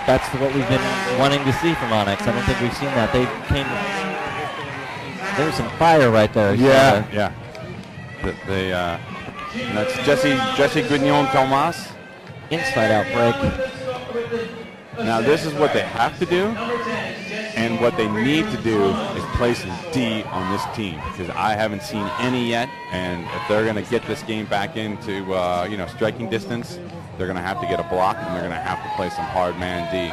That's what we've been wanting to see from ONYX. I don't think we've seen that. They came. There was some fire right there. Yeah. That's Jesse Grignon Thomas. Inside out break. Now this is what they have to do, and what they need to do is play some D on this team, because I haven't seen any yet, and if they're going to get this game back into striking distance, they're going to have to get a block, and they're going to have to play some hard man D.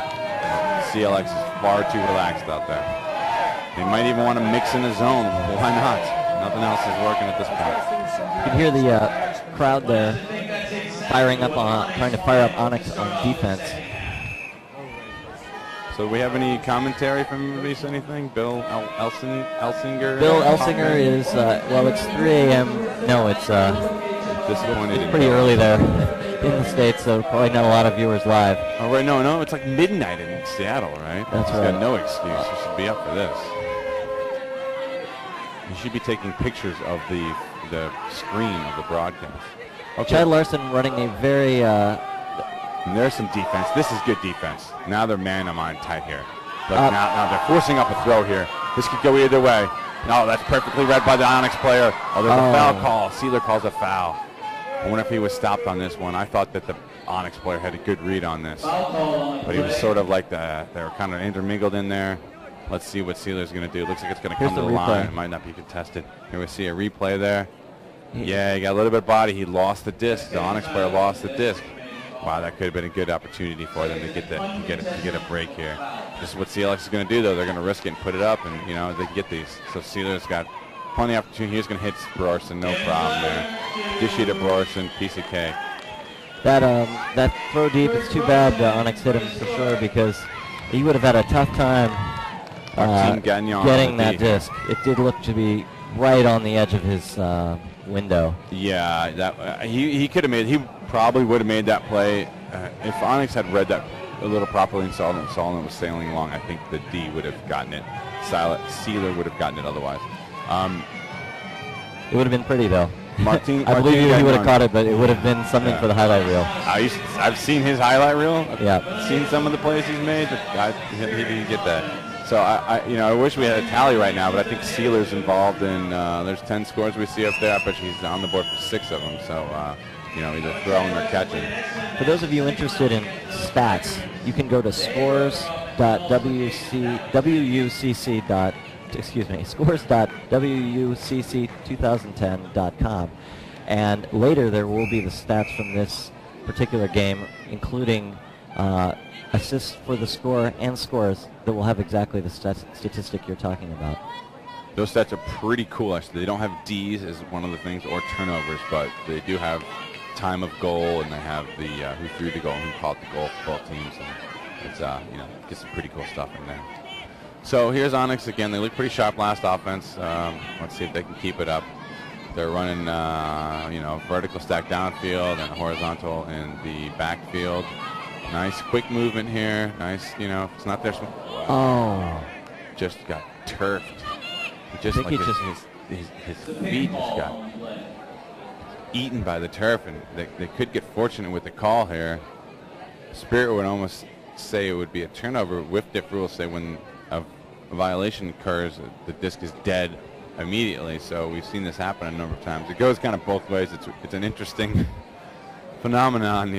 CLX is far too relaxed out there. They might even want to mix in a zone. Why not? Nothing else is working at this point. You can hear the crowd there trying to fire up ONYX on defense. So do we have any commentary from anybody? Anything? Bill Elsinger? Bill Elsinger is, it's 3 a.m. No, it's disappointed. It's pretty early there in the States, so probably not a lot of viewers live. Oh, right, no, it's like midnight in Seattle, right? That's He's right. got no excuse. He should be up for this. He should be taking pictures of the screen of the broadcast. Okay. Chad Larson running a very... And there's some defense. This is good defense. Now they're man-to-man tight here. Look, now they're forcing up a throw here. This could go either way. No, that's perfectly read by the ONYX player. Oh, there's a foul call. Sealer calls a foul. I wonder if he was stopped on this one. I thought that the ONYX player had a good read on this. But he was sort of like they were kind of intermingled in there. Let's see what Sealer's going to do. Looks like it's going to come to the line. It might not be contested. Here we see a replay there. Yeah, he got a little bit of body. He lost the disc. The ONYX player lost the disc. Wow, that could have been a good opportunity for them to get a break here. This is what CLX is going to do, though. They're going to risk it and put it up, and they can get these. So Sealer's got plenty of opportunity. He's going to hit Brorson, no problem there. Dish it at Brorson, piece of cake. That throw deep, it's too bad Onyx hit him for sure, because he would have had a tough time getting that disc. It did look to be right on the edge of his window. Yeah, that he could have made. He probably would have made that play if Onyx had read that a little properly and saw that it was sailing along. I think the D would have gotten it. Sealer would have gotten it otherwise. It would have been pretty though. I believe he would have caught it, but it would have been something for the highlight reel. I've seen his highlight reel. Yeah. I've seen some of the plays he's made, but he didn't get that. So I wish we had a tally right now, but I think Sealer's involved in. There's 10 scores we see up there. I bet he's on the board for 6 of them. So either throwing or catching. For those of you interested in stats, you can go to scores.wucc2010.com, and later there will be the stats from this particular game, including assists for the score and scores that will have exactly the statistic you're talking about. Those stats are pretty cool, actually. They don't have D's as one of the things, or turnovers, but they do have time of goal, and they have the who threw the goal and who caught the goal for both teams. And it's gets some pretty cool stuff in there. So here's Onyx again. They look pretty sharp last offense. Let's see if they can keep it up. They're running vertical stack downfield and horizontal in the backfield. Nice quick movement here. Nice, it's not there. Oh, just got turfed. His feet just got eaten by the turf, and they could get fortunate with the call here. Spirit would almost say it would be a turnover. Whiff dip rules say when a violation occurs, the disc is dead immediately. So we've seen this happen a number of times. It goes kind of both ways. It's an interesting phenomenon,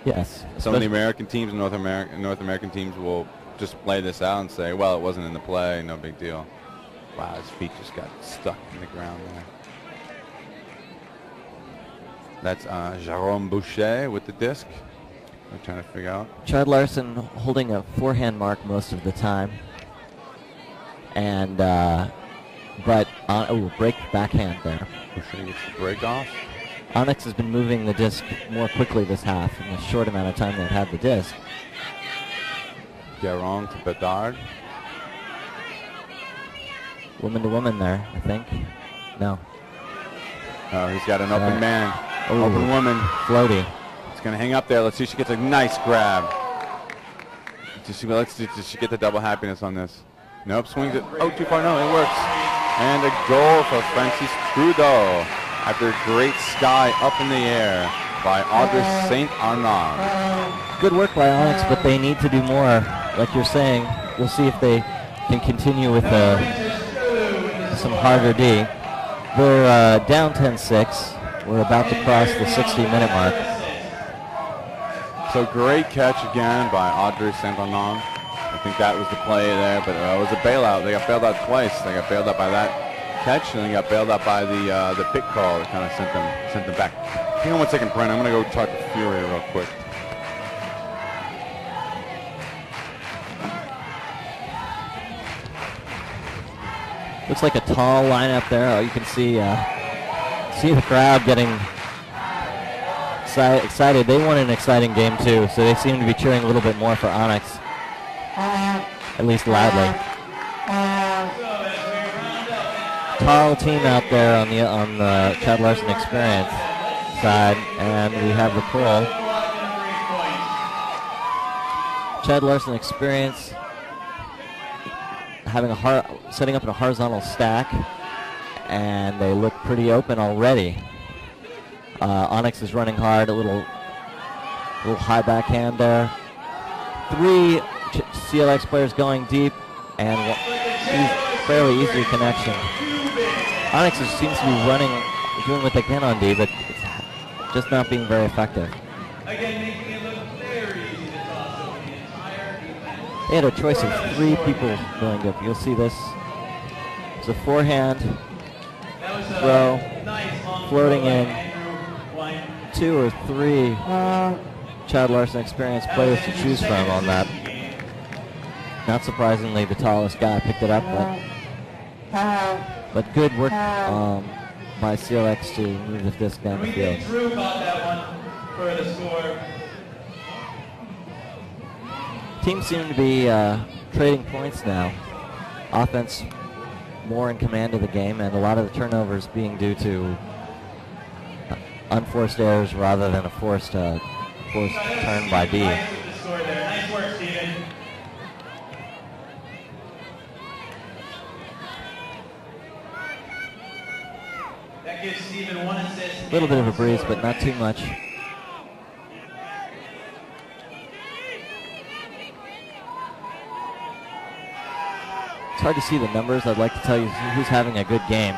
Yes. Some of the American teams and North American teams will just play this out and say, well, it wasn't in the play, no big deal. Wow, his feet just got stuck in the ground there. That's Jérôme Boucher with the disc. I'm trying to figure out. Chad Larson holding a forehand mark most of the time. And, break backhand there. Boucher gets the break off. Onyx has been moving the disc more quickly this half in the short amount of time they've had the disc. Guérin to Bedard. Woman to woman there, I think. No. Oh, he's got an open man. Open woman. Floaty. It's going to hang up there. Let's see if she gets a nice grab. Does she get the double happiness on this? Nope, swings it. Oh, too far. No, it works. And a goal for Francis Trudeau after a great sky up in the air by Audrey St. Arnaud. Good work by Onyx, but they need to do more. Like you're saying, we'll see if they can continue with some harder D. We're down 10-6. We're about to cross the 60-minute mark. So great catch again by Audrey St. Arnaud. I think that was the play there, but it was a bailout. They got bailed out twice. They got bailed out by that catch, and they got bailed out by the pick call that kind of sent them back. Hang on 1 second, Brent. I'm going to go talk to Fury real quick. Looks like a tall lineup there. Oh, you can see the crowd getting excited. They want an exciting game too, so they seem to be cheering a little bit more for Onyx, at least loudly. Tall team out there on the Chad Larson Experience side, and we have the pull. Chad Larson Experience having setting up in a horizontal stack, and they look pretty open already. Onyx is running hard, a little high backhand there. 3 CLX players going deep, and fairly easy connection. Onyx seems to be doing what they can on D, but it's just not being very effective. They had a choice of 3 people going up. You'll see this. It's a forehand throw, floating in. 2 or 3 Chad Larson Experience players to choose from on that. Not surprisingly, the tallest guy picked it up, but good work by CLX to move the disc down the field. for the score. Teams seem to be trading points now. Offense more in command of the game, and a lot of the turnovers being due to unforced errors rather than a forced turn by D. Nice work, Steven. That gives Steven 1 assist. A little bit of a breeze, but not too much. It's hard to see the numbers. I'd like to tell you who's having a good game.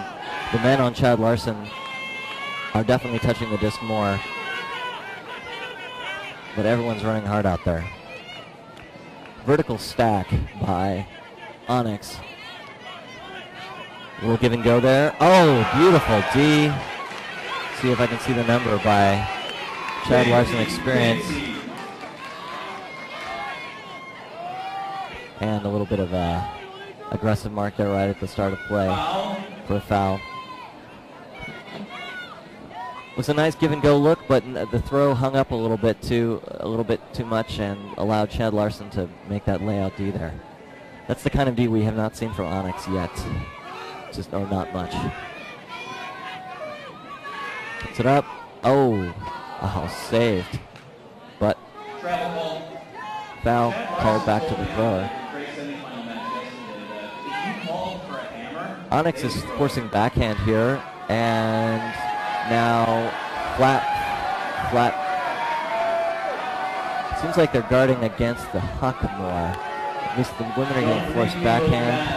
The men on Chad Larson are definitely touching the disc more, but everyone's running hard out there. Vertical stack by ONYX. A little give and go there. Oh, beautiful D. See if I can see the number by Chad Larson Experience. And a little bit of a aggressive mark there right at the start of play for a foul. It was a nice give and go look, but the throw hung up a little bit too much and allowed Chad Larson to make that layout D there. That's the kind of D we have not seen from ONYX yet. Just not much. Puts it up. Oh, saved. But foul called back to the thrower. ONYX is forcing backhand here, and now flat. Seems like they're guarding against the huck more. At least the women are getting forced backhand.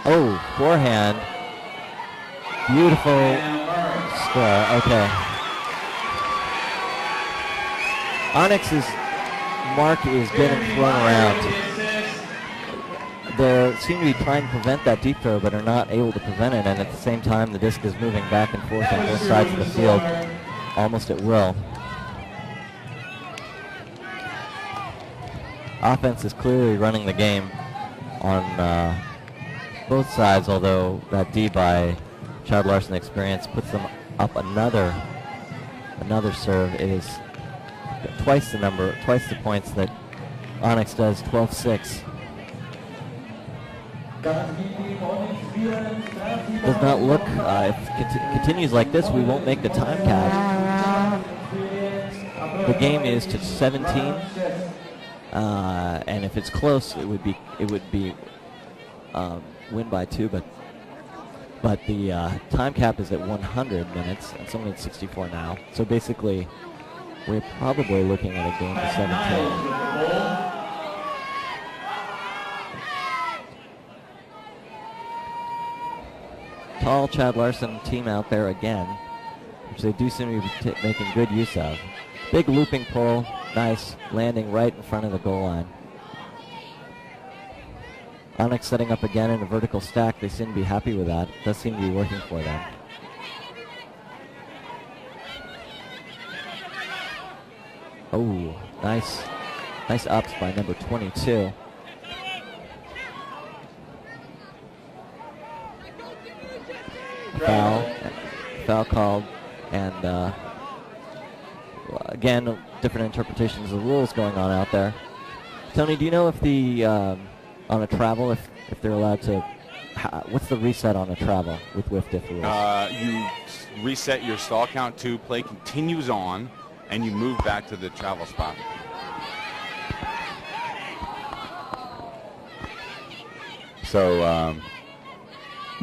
Oh, forehand. Beautiful score. Okay. ONYX's mark is getting thrown around. They seem to be trying to prevent that deep throw, but are not able to prevent it, and at the same time the disc is moving back and forth on both sides of the field almost at will. Offense is clearly running the game on both sides, although that D by Chad Larson Experience puts them up another serve. It is twice the points that ONYX does, 12-6. Does not look, if it continues like this, we won't make the time cap. The game is to 17, and if it's close, it would be win by 2, but the time cap is at 100 minutes. It's only at 64 now, so basically we're probably looking at a game to 17. Tall Chad Larson team out there again, which they do seem to be making good use of. Big looping pull, nice, landing right in front of the goal line. ONYX setting up again in a vertical stack. They seem to be happy with that. It does seem to be working for them. Oh, nice ups by number 22. Foul called, and again, different interpretations of the rules going on out there. Tony, do you know if the on a travel, if they're allowed to, what's the reset on a travel with whiff diff rules? You reset your stall count to play continues on, and you move back to the travel spot. So,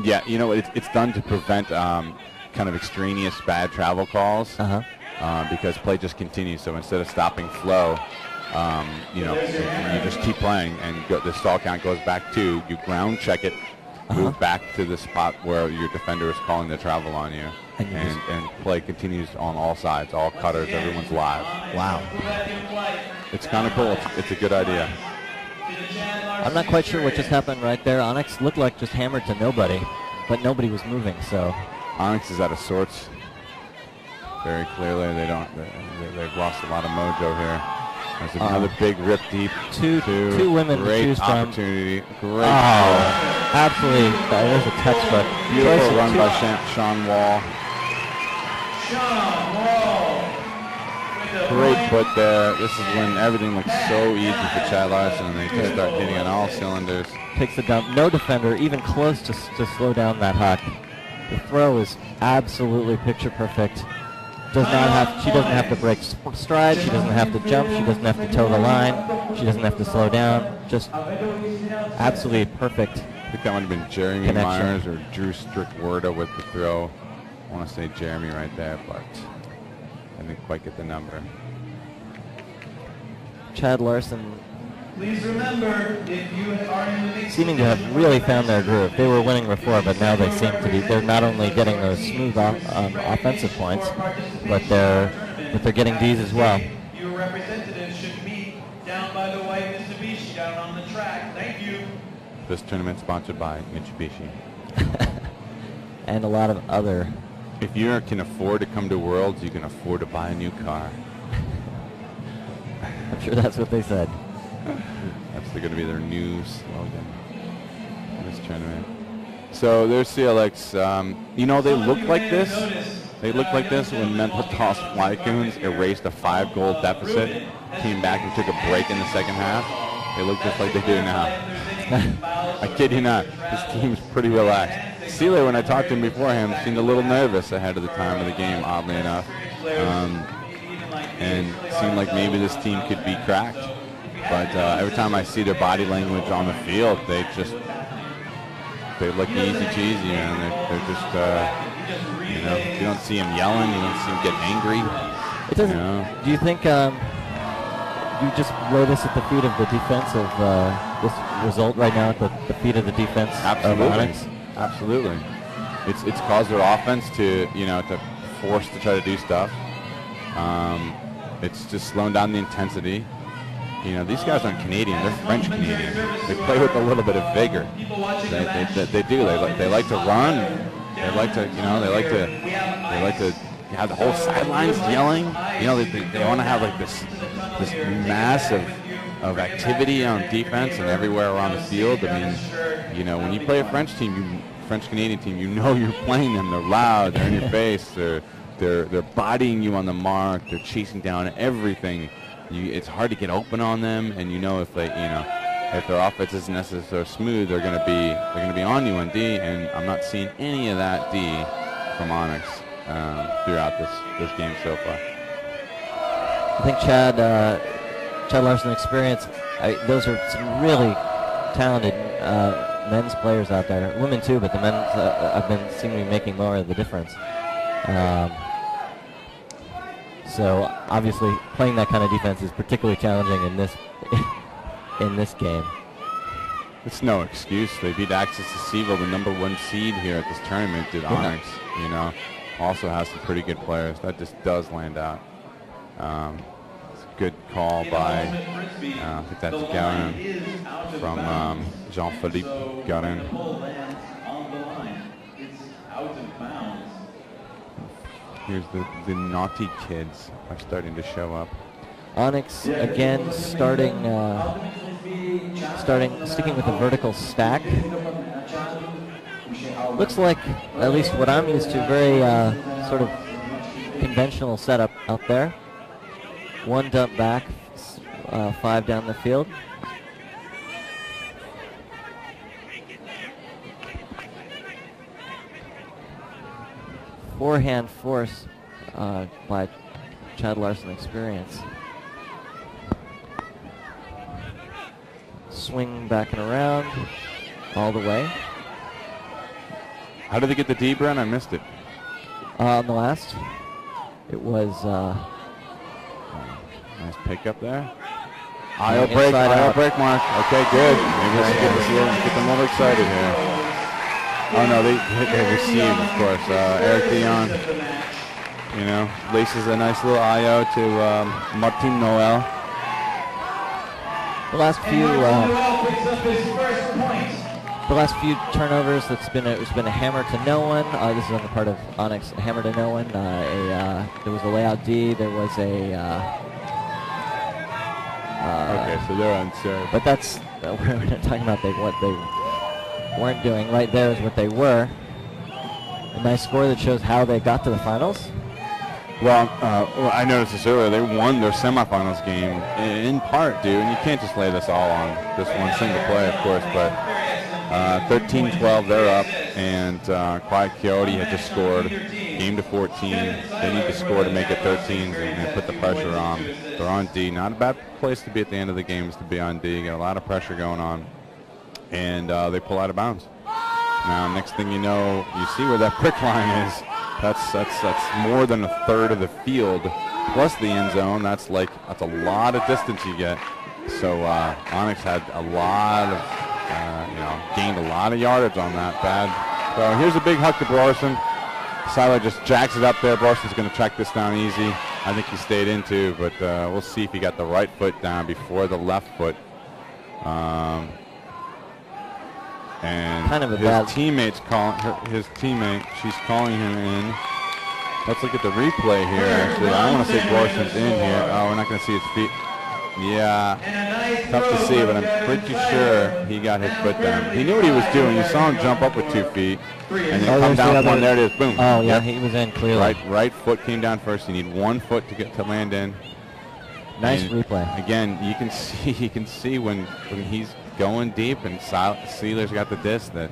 yeah, you know, it's done to prevent kind of extraneous bad travel calls because play just continues. So instead of stopping flow, you know, you just keep playing, and the stall count goes back to, you ground check it, move back to the spot where your defender is calling the travel on you, and play continues on all sides, all cutters, everyone's live. Wow. It's kind of cool. It's a good idea. I'm not quite sure what just happened right there. ONYX looked like just hammered to nobody, but nobody was moving, so. ONYX is out of sorts. Very clearly, they've lost a lot of mojo here. There's another big rip deep. Two women to choose from. Opportunity. Great. Oh, absolutely. There's a textbook. Beautiful run by Sean Wall. Sean Wall. Great put there. This is when everything looks so easy for Chad Larson, and they just start hitting on all cylinders. Takes the dump. No defender even close to slow down that huck. The throw is absolutely picture perfect. She doesn't have to break stride. She doesn't have to jump. She doesn't have to toe the line. She doesn't have to slow down. Just absolutely perfect. I think that might have been Jeremy connection. Myers or Drew Strickwerda with the throw. I want to say Jeremy right there, but I didn't quite get the number. Chad Larson Please remember, if you are in the mix, seeming to have really found their groove. They were winning before, but now they seem to be. They're not only getting those smooth offensive points, but they're getting D's as well. Your representatives should meet down by the white Mitsubishi down on the track. Thank you. This tournament sponsored by Mitsubishi. And a lot of other. If you can afford to come to Worlds, you can afford to buy a new car. I'm sure that's what they said. That's going to be their new slogan in this tournament. So there's CLX. You know, they look like this. They looked like this when Mental Toss Flycoons erased a 5-goal deficit, came back and took a break in the second half. They look just like they do now. I kid you not. This team's pretty relaxed. Sealer, when I talked to him beforehand, seemed a little nervous ahead of the time of the game, oddly enough. And it seemed like maybe this team could be cracked. But every time I see their body language on the field, they look easy cheesy, man. They're just, you know, you don't see them yelling, you don't see them get angry. It doesn't. You know? Do you think you just lay this at the feet of the defense of this result right now, at the feet of the defense of Onyx? Absolutely. It's caused their offense to, you know, to force to try to do stuff. It's just slowing down the intensity. You know, these guys aren't Canadian; they're French Canadian. They play with a little bit of vigor. They do. They like to run. They like to, you know, they like to have the whole sidelines yelling. You know, they want to have like this mass of activity on defense and everywhere around the field. I mean, you know, when you play a French team, French Canadian team, you know you're playing them. They're loud. They're in your face. They're bodying you on the mark. They're chasing down everything. It's hard to get open on them, and you know if they, you know, if their offense isn't necessarily smooth, they're going to be on you on D. And I'm not seeing any of that D from Onyx throughout this game so far. I think Chad Larson experience. Those are some really talented men's players out there. Women too, but the men seem to be making more of the difference. So obviously, playing that kind of defense is particularly challenging in this game. It's no excuse. They beat Access to Seville, the #1 seed here at this tournament. Did Onyx, you know, also has some pretty good players. That just does land out. It's a good call by, I think that's Garin from Jean-Philippe Garin. Here's the naughty kids are starting to show up. Onyx again sticking with the vertical stack. Looks like, at least what I'm used to, very sort of conventional setup out there. One dump back, 5 down the field. Forehand force by Chad Larson experience. Swing back and around all the way. How did they get the D, Brent? I missed it. On the last, it was nice pick up there. Aisle break, Mark. Okay, good. Maybe let's get them a little excited here. Oh no, they received, of course. Eric Dion, you know, laces a nice little IO to Martin Noel. The last few turnovers, it's been a hammer to no one. This is on the part of Onyx, a hammer to no one. There was a layout D. There was a. Okay, so they're unserved. But that's we're not talking about what they weren't doing. Right there is what they were. A nice score that shows how they got to the finals. Well, I noticed this earlier. They won their semifinals game in part, dude, and you can't just lay this all on this one single play, of course, but 13-12, they're up, and Quiet Coyote had just scored, game to 14. They need to score to make it 13 and put the pressure on. They're on D. Not a bad place to be at the end of the game is to be on D. Got a lot of pressure going on, and they pull out of bounds. Now, next thing you know, you see where that prick line is. That's more than a third of the field, plus the end zone. That's a lot of distance you get. So Onyx had a lot of, gained a lot of yardage on that. Bad. So here's a big huck to Larson. Seiler just jacks it up there. Larson's going to track this down easy. I think he stayed in too, but we'll see if he got the right foot down before the left foot. And kind of his teammate's calling his teammate. She's calling him in. Let's look at the replay here. Actually, I want to see if Larson's in here. Oh, we're not going to see his feet. Yeah, tough to see, but I'm pretty sure he got his foot down. He knew what he was doing. You saw him jump up with 2 feet, and then come down one. There it is. Boom. Oh yeah, he was in clearly. Right foot came down first. You need 1 foot to get to land in. Nice and replay. Again, you can see when he's going deep and Sealer's got the disc that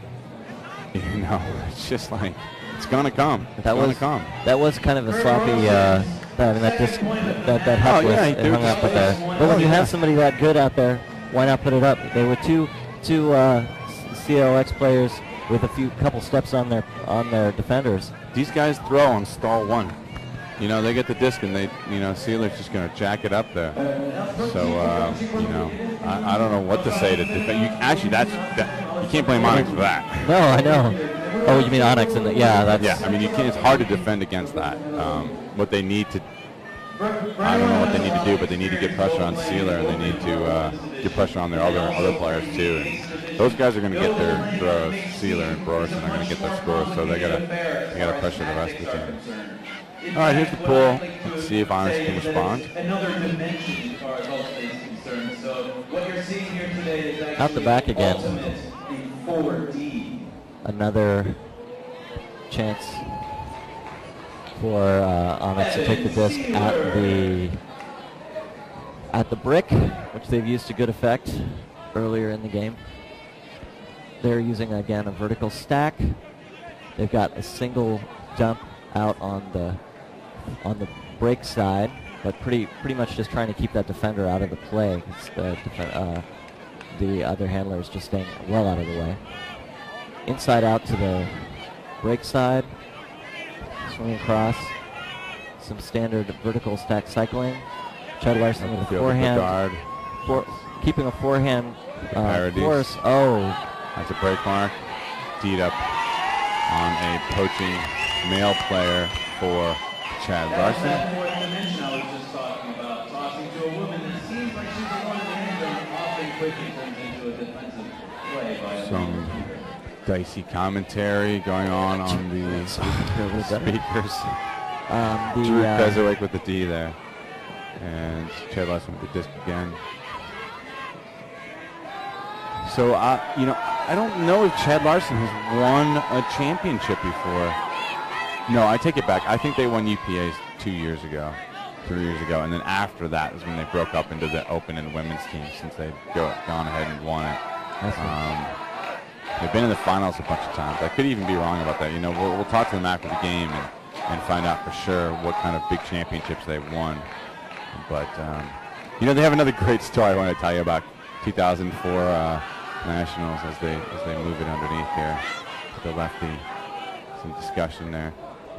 it's just like it's gonna come. That was kind of a sloppy. I mean that disc that huck was hung up with there. But when you have somebody that good out there, why not put it up? They were two CLX players with a couple steps on their defenders. These guys throw on stall 1. They get the disc and Sealer's just going to jack it up there. So, I don't know what to say to defend. You can't blame Onyx for that. No, I know. Oh, you mean Onyx? Yeah, I mean, it's hard to defend against that. What they need to, I don't know what they need to do, but they need to get pressure on Sealer, and they need to get pressure on their other players too. And those guys are going to get their throws. Sealer and Brorson are going to get their scores, so they got to pressure the rest of the team. All right, here's the pull. Let's see if Onyx can respond. Another dimension as far as ultimate is concerned. So what you're seeing here today is actually out the back again. Ultimate in 4D. Another chance for Onyx to take the disc at the brick, which they've used to good effect earlier in the game. They're using again a vertical stack. They've got a single jump out on the break side, but pretty much just trying to keep that defender out of the play. The other handler is just staying well out of the way. Inside out to the break side, swinging across, some standard vertical stack cycling. Chad Larson with a forehand, keeping a forehand force. Oh, that's a break mark. Deed up on a poaching male player for Chad Larson. That fourth dimension I was just talking about, tossing to a woman that seems like she's the one that often quickly turns into a defensive play by some dicey commentary going on the speakers. Drew Bezowick with the D there, and Chad Larson with the disc again. So I don't know if Chad Larson has won a championship before. No, I take it back. I think they won UPAs 2 years ago, 3 years ago, and then after that is when they broke up into the open and women's team, since they'd gone ahead and won it. They've been in the finals a bunch of times. I could even be wrong about that. We'll talk to them after the game and find out for sure what kind of big championships they've won. But they have another great story I want to tell you about 2004 Nationals as they move it underneath here to the lefty. Some discussion there.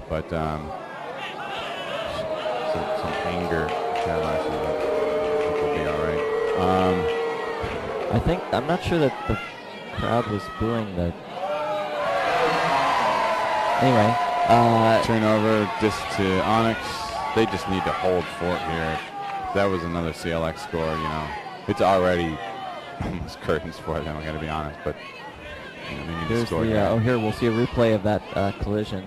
But some anger. Chad Larson, I think we'll be all right. I'm not sure that the crowd was booing the. Anyway. Turnover just to Onyx. They just need to hold fort here. If that was another CLX score, it's already almost curtains for them, I got to be honest. But they need to score. Here we'll see a replay of that collision.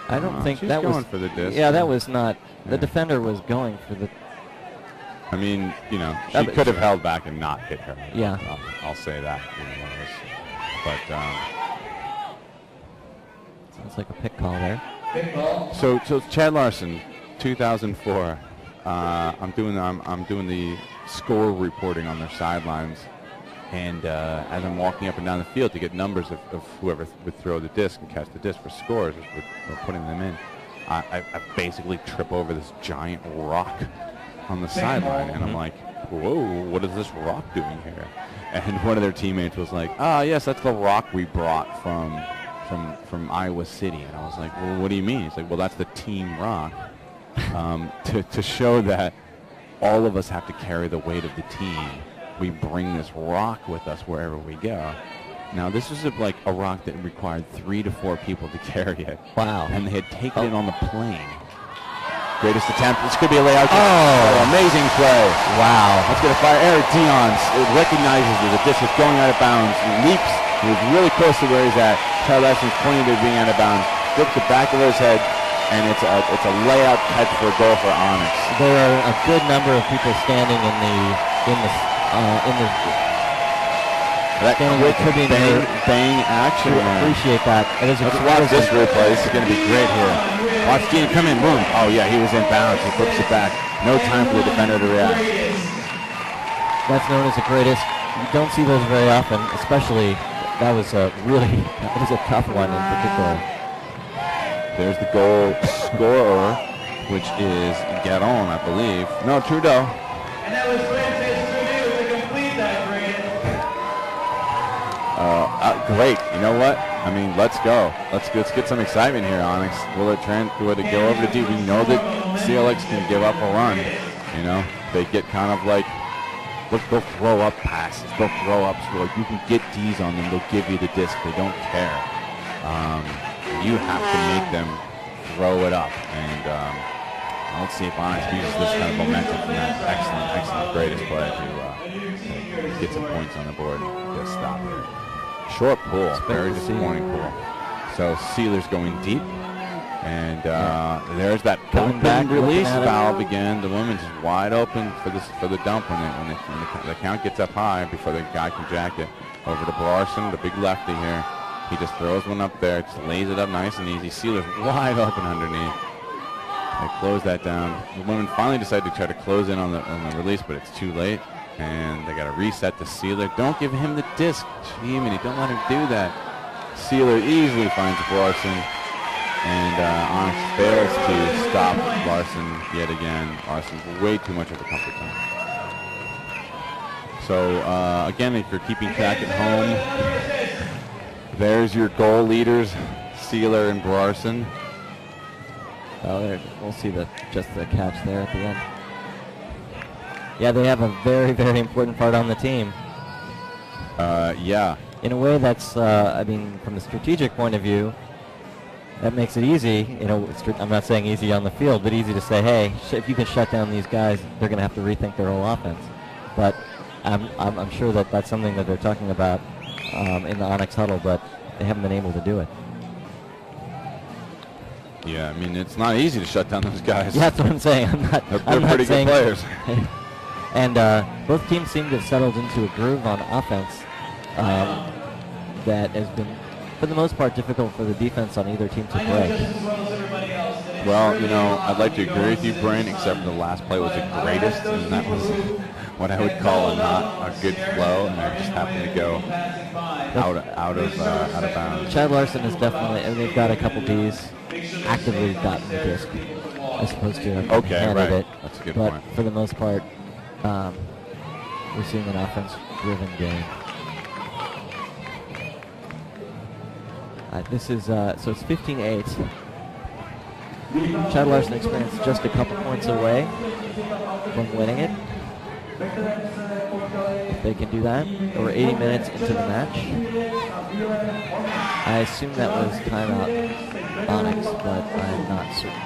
I don't think that was going for the disc. Yeah, that was not. The defender was going for the. I mean, she could have held back and not hit her. Yeah, I'll say that. But sounds like a pick call there. Big ball. So Chad Larson, 2004. I'm doing the score reporting on their sidelines, and as I'm walking up and down the field to get numbers of whoever would throw the disc and catch the disc for scores as we're putting them in, I basically trip over this giant rock on the sideline, and I'm like, whoa, what is this rock doing here? And one of their teammates was like, yes, that's the rock we brought from Iowa City. And I was like, well, what do you mean? He's like, well, that's the team rock, to show that all of us have to carry the weight of the team. We bring this rock with us wherever we go. Now, this was like a rock that required 3 to 4 people to carry it. Wow. And they had taken it on the plane. Greatest attempt. This could be a layout. Oh, amazing play. Wow. Let's get a fire. Eric Dion's recognizes that the disc is going out of bounds. He leaps. He was really close to where he's at. Chad Larson's pointing to being out of bounds. Flips the back of his head, and it's a layout catch for a goal for Onyx. There are a good number of people standing in the that quick bang action. Appreciate that. Let's watch this replay. This is going to be great here. Watch Dean come in, boom. Oh yeah, he was in bounds. He flips it back. No time for the defender to react. That's known as the greatest. You don't see those very often, especially that was a tough one in particular. There's the goal scorer, which is Garon, I believe. No, Trudeau. And that was Francis Trudeau to complete that, Brandon. Great. You know what? I mean, let's go. Let's get some excitement here, Onyx. Will it go over to D? We know that CLX can give up a run. You know, they get kind of like, they'll throw up passes. They'll throw up scores. You can get D's on them. They'll give you the disc. They don't care. You have to make them throw it up. And let's see if Onyx uses this kind of momentum from that excellent greatest play to get some points on the board. Just stop here. Short pull, very disappointing pull. So Sealer's going deep, and there's that back release valve again. The woman's just wide open for the dump when the count gets up high before the guy can jack it. Over to Larson, the big lefty here. He just throws one up there, just lays it up nice and easy. Sealer's wide open underneath. They close that down. The women finally decide to try to close in on the release, but it's too late. And they got to reset the Sealer. Don't give him the disc. Jiminy, don't let him do that. Sealer easily finds Larson. And Onyx fails to stop Larson yet again. Larson's way too much of a comfort zone. So, again, if you're keeping track at home, there's your goal leaders, Sealer and Larson. Oh, we'll see just the catch there at the end. Yeah, they have a very, very important part on the team. Yeah. In a way that's, I mean, from a strategic point of view, that makes it easy. You know, I'm not saying easy on the field, but easy to say, hey, if you can shut down these guys, they're going to have to rethink their whole offense. But I'm sure that that's something that they're talking about in the Onyx huddle, but they haven't been able to do it. Yeah, I mean, it's not easy to shut down those guys. Yeah, that's what I'm saying. They're pretty good players. And both teams seem to have settled into a groove on offense that has been, for the most part, difficult for the defense on either team to break. Well, you know, I'd like to agree with you, Brian, except for the last play was the greatest, and that was what I would call not a good flow, and I just happened to go out of bounds. Chad Larson is definitely, and they've got a couple Ds, actively gotten the disc, as opposed to handed it. That's a good but point. For the most part, we're seeing an offense-driven game. This is, so it's 15-8. Chad Larson experienced just a couple points away from winning it. If they can do that, we're 80 minutes into the match. I assume that was timeout Onyx, but I'm not certain.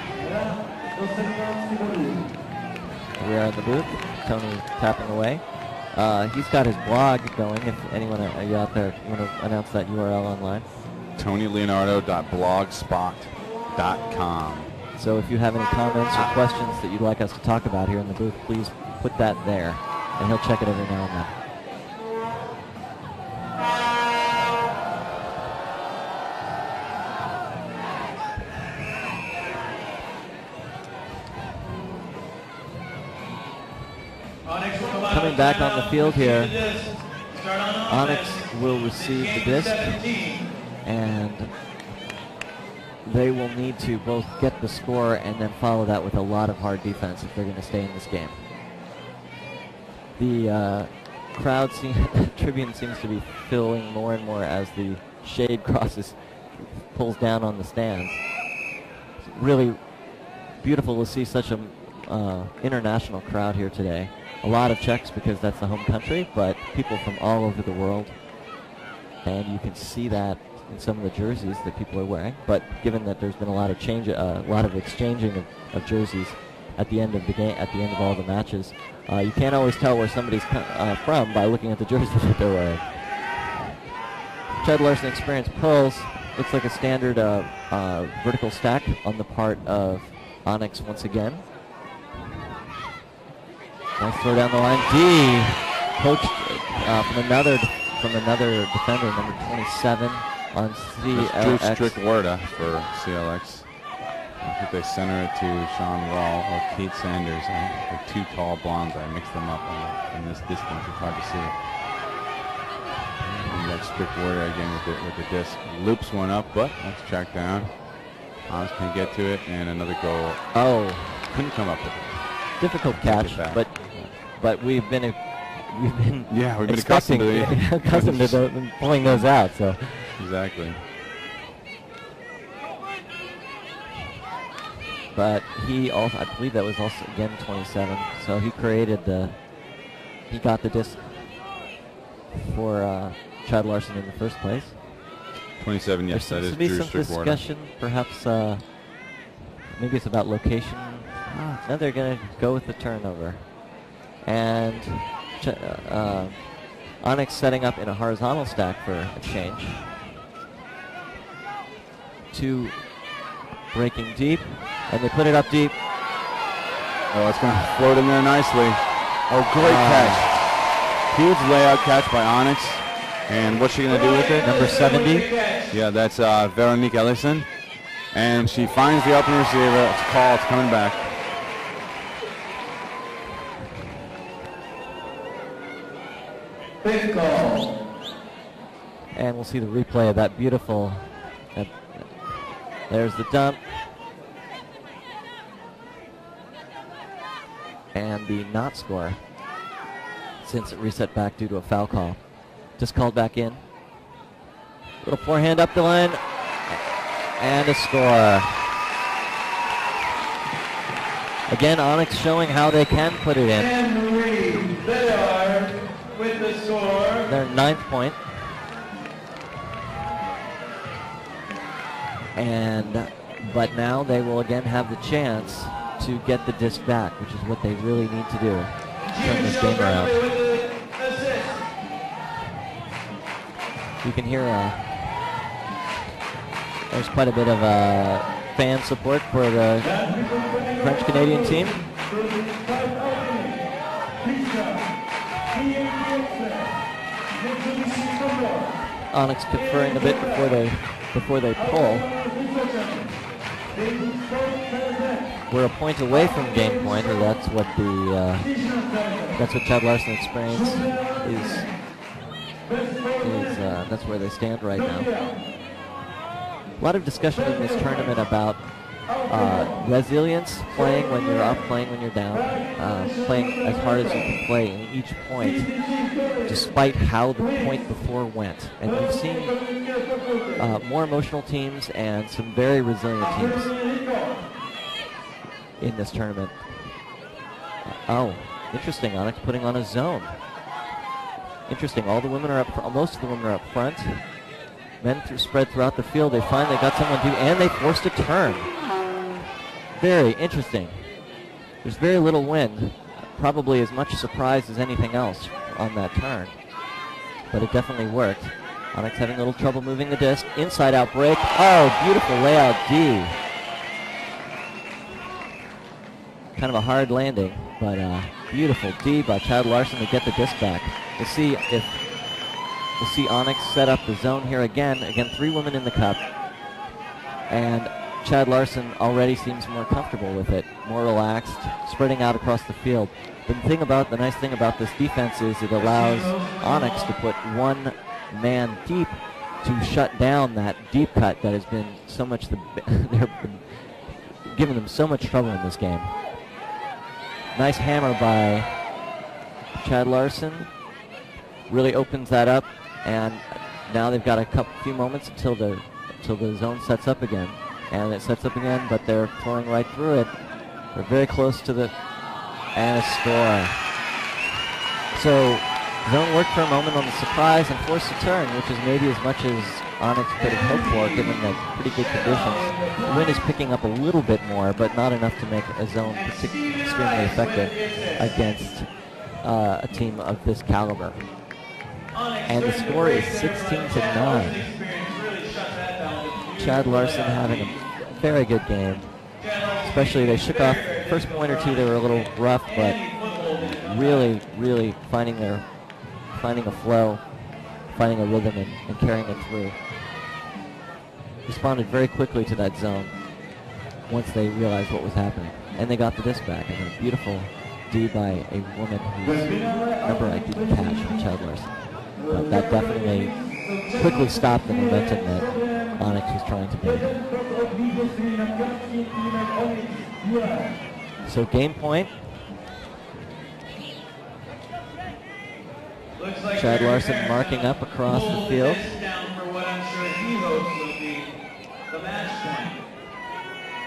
We are in the booth. Tony tapping away. He's got his blog going. If anyone are you out there, you want to announce that URL online? TonyLeonardo.blogspot.com. So if you have any comments or questions that you'd like us to talk about here in the booth, please put that there, and he'll check it every now and then. coming back on the field here. Onyx will receive the disc, and they will need to both get the score and then follow that with a lot of hard defense if they're going to stay in this game. The crowd tribune seems to be filling more and more as the shade pulls down on the stands. It's really beautiful to see such an international crowd here today. A lot of Czechs because that's the home country, but people from all over the world. And you can see that in some of the jerseys that people are wearing. But given that there's been a lot of exchanging of jerseys at the end of the game, at the end of all the matches, you can't always tell where somebody's from by looking at the jersey that they're wearing. Chad Larson Experience pearls. Looks like a standard vertical stack on the part of Onyx once again. Nice throw down the line. D, coached from another defender, number 27 on CLX. Strickwerda for CLX. I think they center it to Sean Wall or Kate Sanders. They're two tall blondes. I mixed them up from this distance. It's hard to see. And that's Strickwerda again with the disc. Loops one up, but that's tracked down. Hans can get to it, and another goal. Oh, couldn't come up with it. Difficult catch, but we've been accustomed to pulling those out. So exactly. But he also, I believe that was also again 27. So he he got the disc for Chad Larson in the first place. 27, yes, that is There seems Drew to be some discussion, perhaps maybe it's about location. Now they're going to go with the turnover. And Onyx setting up in a horizontal stack for a change. Two breaking deep, and they put it up deep. Oh, it's going to float in there nicely. Oh, great catch. Huge layout catch by Onyx. And what's she going to do with it? Number 70. Yeah, that's Veronique Ellison. And she finds the open receiver. It's a call. It's coming back. Big goal. And we'll see the replay of that beautiful. There's the dump. And the not score, since it reset back due to a foul call. Just called back in. Little forehand up the line. And a score. Again, Onyx showing how they can put it in. Henry Bedard with the score. Their 9th point. But now they will again have the chance to get the disc back, which is what they really need to do. Turn this game around. You can hear there's quite a bit of fan support for the French-Canadian team. Onyx conferring a bit before they pull. We're a point away from game point, or that's what Chad Larson Experience is. That's where they stand right now. A lot of discussion in this tournament about resilience, playing when you're up, playing when you're down, playing as hard as you can play in each point, despite how the point before went. And we've seen more emotional teams and some very resilient teams in this tournament. Oh, interesting. Onyx putting on a zone. Interesting. All the women are up. Most of the women are up front. Men spread throughout the field. They finally got someone to, and they forced a turn. Very interesting. There's very little wind. Probably as much surprise as anything else on that turn. But it definitely worked. Onyx having a little trouble moving the disc. Inside out break. Oh, beautiful layout D. Kind of a hard landing, but beautiful D by Chad Larson to get the disc back. We'll see Onyx set up the zone here again. Again, 3 women in the cup. And Chad Larson already seems more comfortable with it, more relaxed, spreading out across the field. The nice thing about this defense is it allows Onyx to put one man deep to shut down that deep cut that has been so much they're giving them so much trouble in this game. Nice hammer by Chad Larson. Really opens that up, and now they've got a few moments until the zone sets up again. And it sets up again, but they're flowing right through it. They're very close to and a score. So zone worked for a moment on the surprise and forced a turn, which is maybe as much as Onyx could have hoped for, given the pretty good conditions. The wind is picking up a little bit more, but not enough to make a zone extremely effective against a team of this caliber. And the score is 16-9. Chad Larson having a very good game. Especially they shook off the first point or two, they were a little rough, but really, really finding a flow, finding a rhythm, and carrying it through. Responded very quickly to that zone once they realized what was happening. And they got the disc back. And a beautiful D by a woman whose number I didn't catch from Chad Larson. But that definitely quickly stopped the momentum that Onyx was trying to build. So game point. Chad Larson marking up across the field.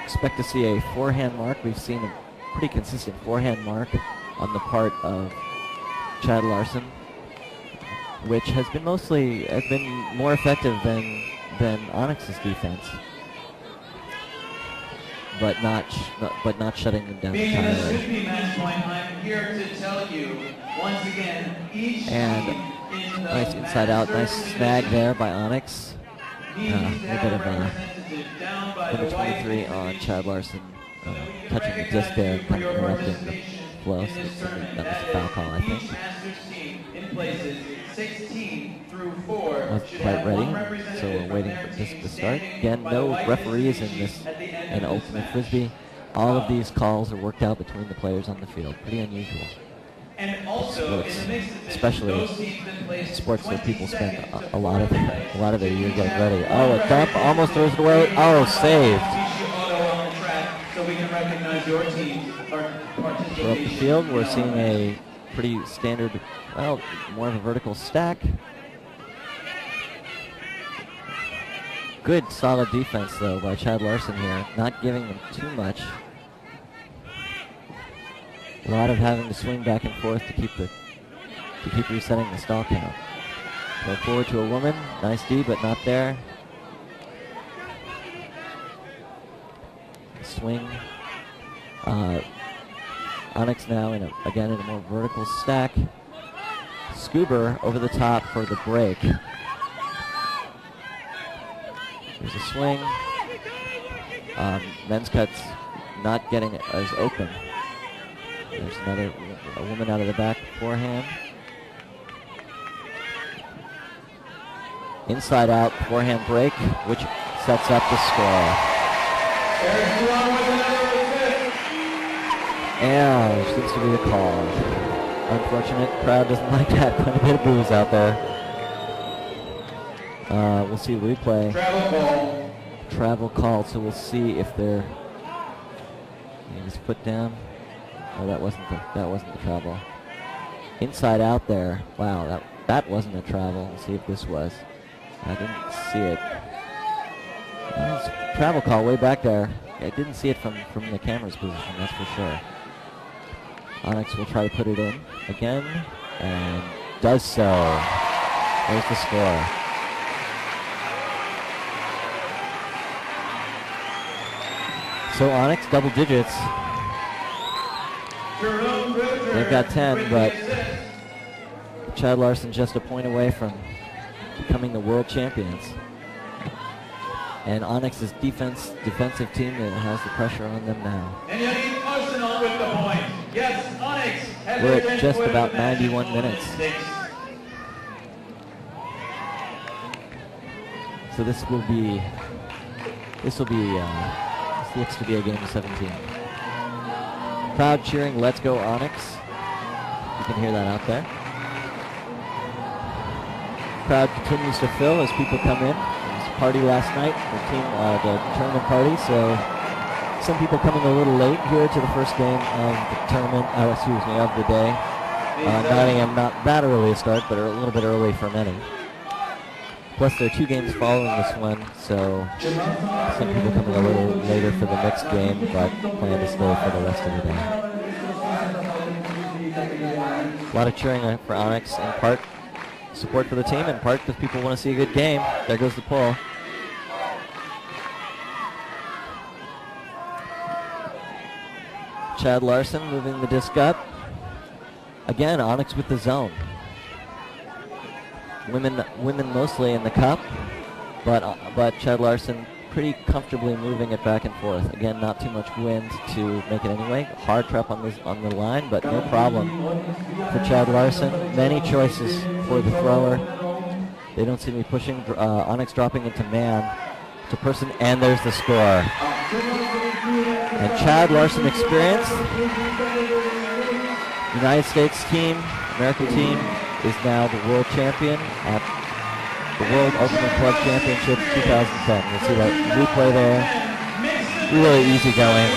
Expect to see a forehand mark. We've seen a pretty consistent forehand mark on the part of Chad Larson, which has been more effective than Onyx's defense, but not shutting them down entirely. I'm here to tell you once again, And nice inside out, nice snag there by Onyx. A little bit of number 23 on Chad Larson, touching the disc there and kind of interrupting the flow. So that was a foul call, I think. Wasn't quite ready, so we're waiting for this to start. Again, no referees in Ultimate Frisbee. All of these calls are worked out between the players on the field. Pretty unusual. And also, especially sports that people spend a lot of their year getting ready. Oh, a dump, almost throws it away. Oh, saved. So up the field, we're seeing a pretty standard, well, more of a vertical stack. Good, solid defense, though, by Chad Larson here. Not giving them too much. A lot of having to swing back and forth to keep resetting the stall count. Go forward to a woman. Nice D, but not there. Swing. Onyx now again in a more vertical stack. Scuba over the top for the break. There's a swing. Men's cut's not getting as open. There's a woman out of the back forehand. Inside out forehand break, which sets up the score. Yeah, there seems to be a call. Unfortunate, crowd doesn't like that. Quite a bit of booze out there. We'll see a replay. Travel call, so we'll see if they're getting his foot down. Oh, that wasn't the travel. Inside out there. Wow, that wasn't a travel. Let's see if this was. I didn't see it. Travel call way back there. I didn't see it from the camera's position, that's for sure. Onyx will try to put it in again, and does so. There's the score. So Onyx, double digits. They've got 10, but Chad Larson just a point away from becoming the world champions. And Onyx's defensive team has the pressure on them now. And Yannick Arsenal with the point. Yes, Onyx. We're at just about 91 minutes. So this will be This looks to be a game of 17. Crowd cheering, let's go Onyx. You can hear that out there. Crowd continues to fill as people come in. It was a party last night, the tournament party, so some people coming a little late here to the first game of the tournament, of the day. 9 a.m., not that early a start, but a little bit early for many. Plus, there are 2 games following this one, so some people coming a little later for the next game, but plan to stay for the rest of the day. A lot of cheering for Onyx, in part support for the team, in part because people want to see a good game. There goes the pull. Chad Larson moving the disc up. Again, Onyx with the zone. Women mostly in the cup, but Chad Larson pretty comfortably moving it back and forth. Again, not too much wind to make it anyway. Hard trap on the line, but no problem for Chad Larson. Many choices for the thrower. They don't seem to be pushing. Onyx dropping into man to person, and there's the score. And Chad Larson experience. United States team, American team, is now the world champion at the World Ultimate Club Championship 2010. You'll see that replay there. Really easy going.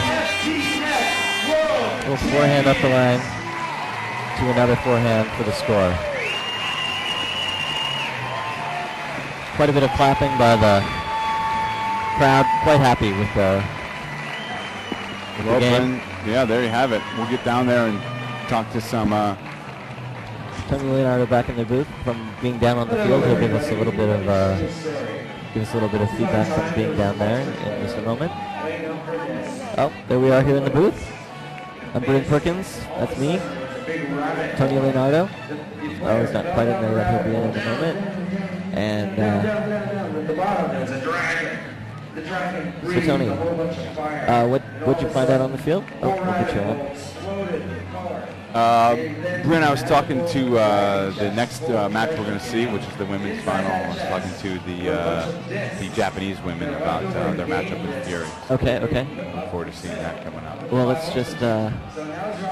A little forehand up the line to another forehand for the score. Quite a bit of clapping by the crowd. Quite happy with the game. Yeah, there you have it. We'll get down there and talk to some Tony Leonardo back in the booth from being down on the field. He'll give us a little bit of feedback from being down there in just a moment. Oh, there we are here in the booth. I'm Bryn Perkins. That's me. Tony Leonardo. Oh, he's not quite in there yet. He'll be in a moment. And so Tony, what'd you find out on the field? Oh, we'll get you on. Bryn, I was talking to the next match we're going to see, which is the women's final. I was talking to the Japanese women about their matchup with Fury. Okay. Looking forward to seeing that coming up. Well, let's just,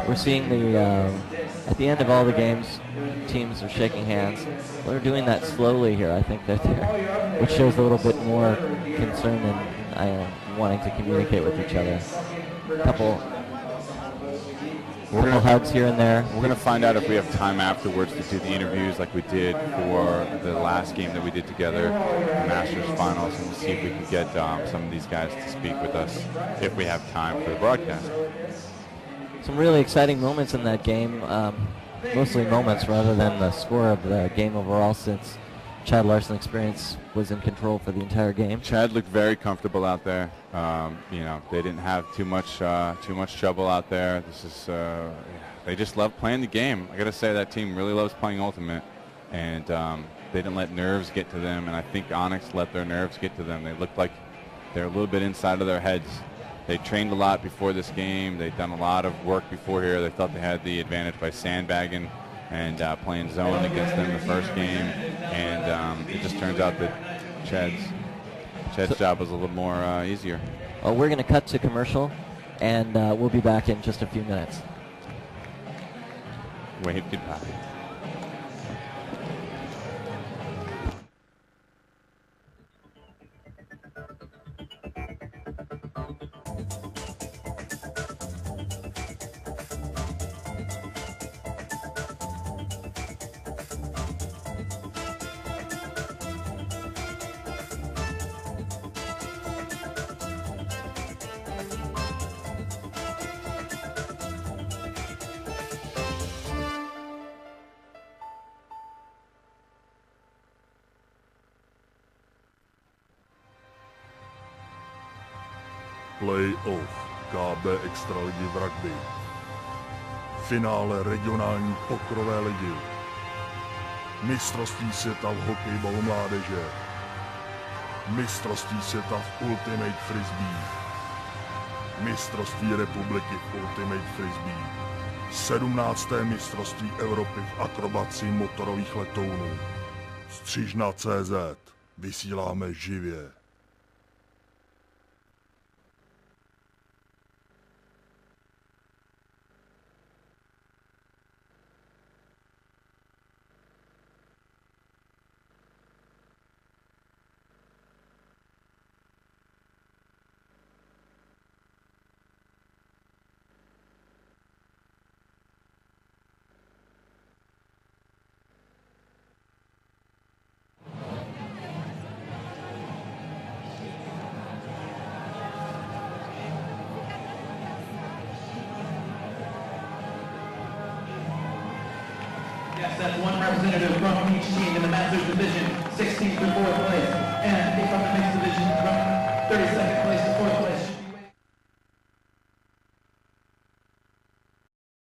we're seeing at the end of all the games, teams are shaking hands. We're doing that slowly here, I think, which shows a little bit more concern and wanting to communicate with each other. Couple hugs here and there. We're going to find out if we have time afterwards to do the interviews like we did for the last game that we did together, the Masters Finals, and see if we can get some of these guys to speak with us if we have time for the broadcast. Some really exciting moments in that game, mostly moments rather than the score of the game overall, since Chad Larson experience was in control for the entire game. Chad looked very comfortable out there. They didn't have too much trouble out there. They just love playing the game. I got to say, that team really loves playing Ultimate, and they didn't let nerves get to them. And I think Onyx let their nerves get to them. They looked like they're a little bit inside of their heads. They trained a lot before this game. They'd done a lot of work before here. They thought they had the advantage by sandbagging and playing zone against them the first game, and it just turns out that Chad's job was a little more easier. Well, we're going to cut to commercial, and we'll be back in just a few minutes. Wave goodbye. Play-off KB Extraligy v rugby. Finále regionální pokrové ligy. Mistrovství světa v hokejbalu mládeže. Mistrovství světa v Ultimate Frisbee. Mistrovství republiky v Ultimate Frisbee. 17. mistrovství Evropy v akrobaci motorových letounů. Střižna.cz. Vysíláme živě. That's one representative from each team in the Masters division, 16th to 4th place. And from the mixed division, from 32nd place to 4th place.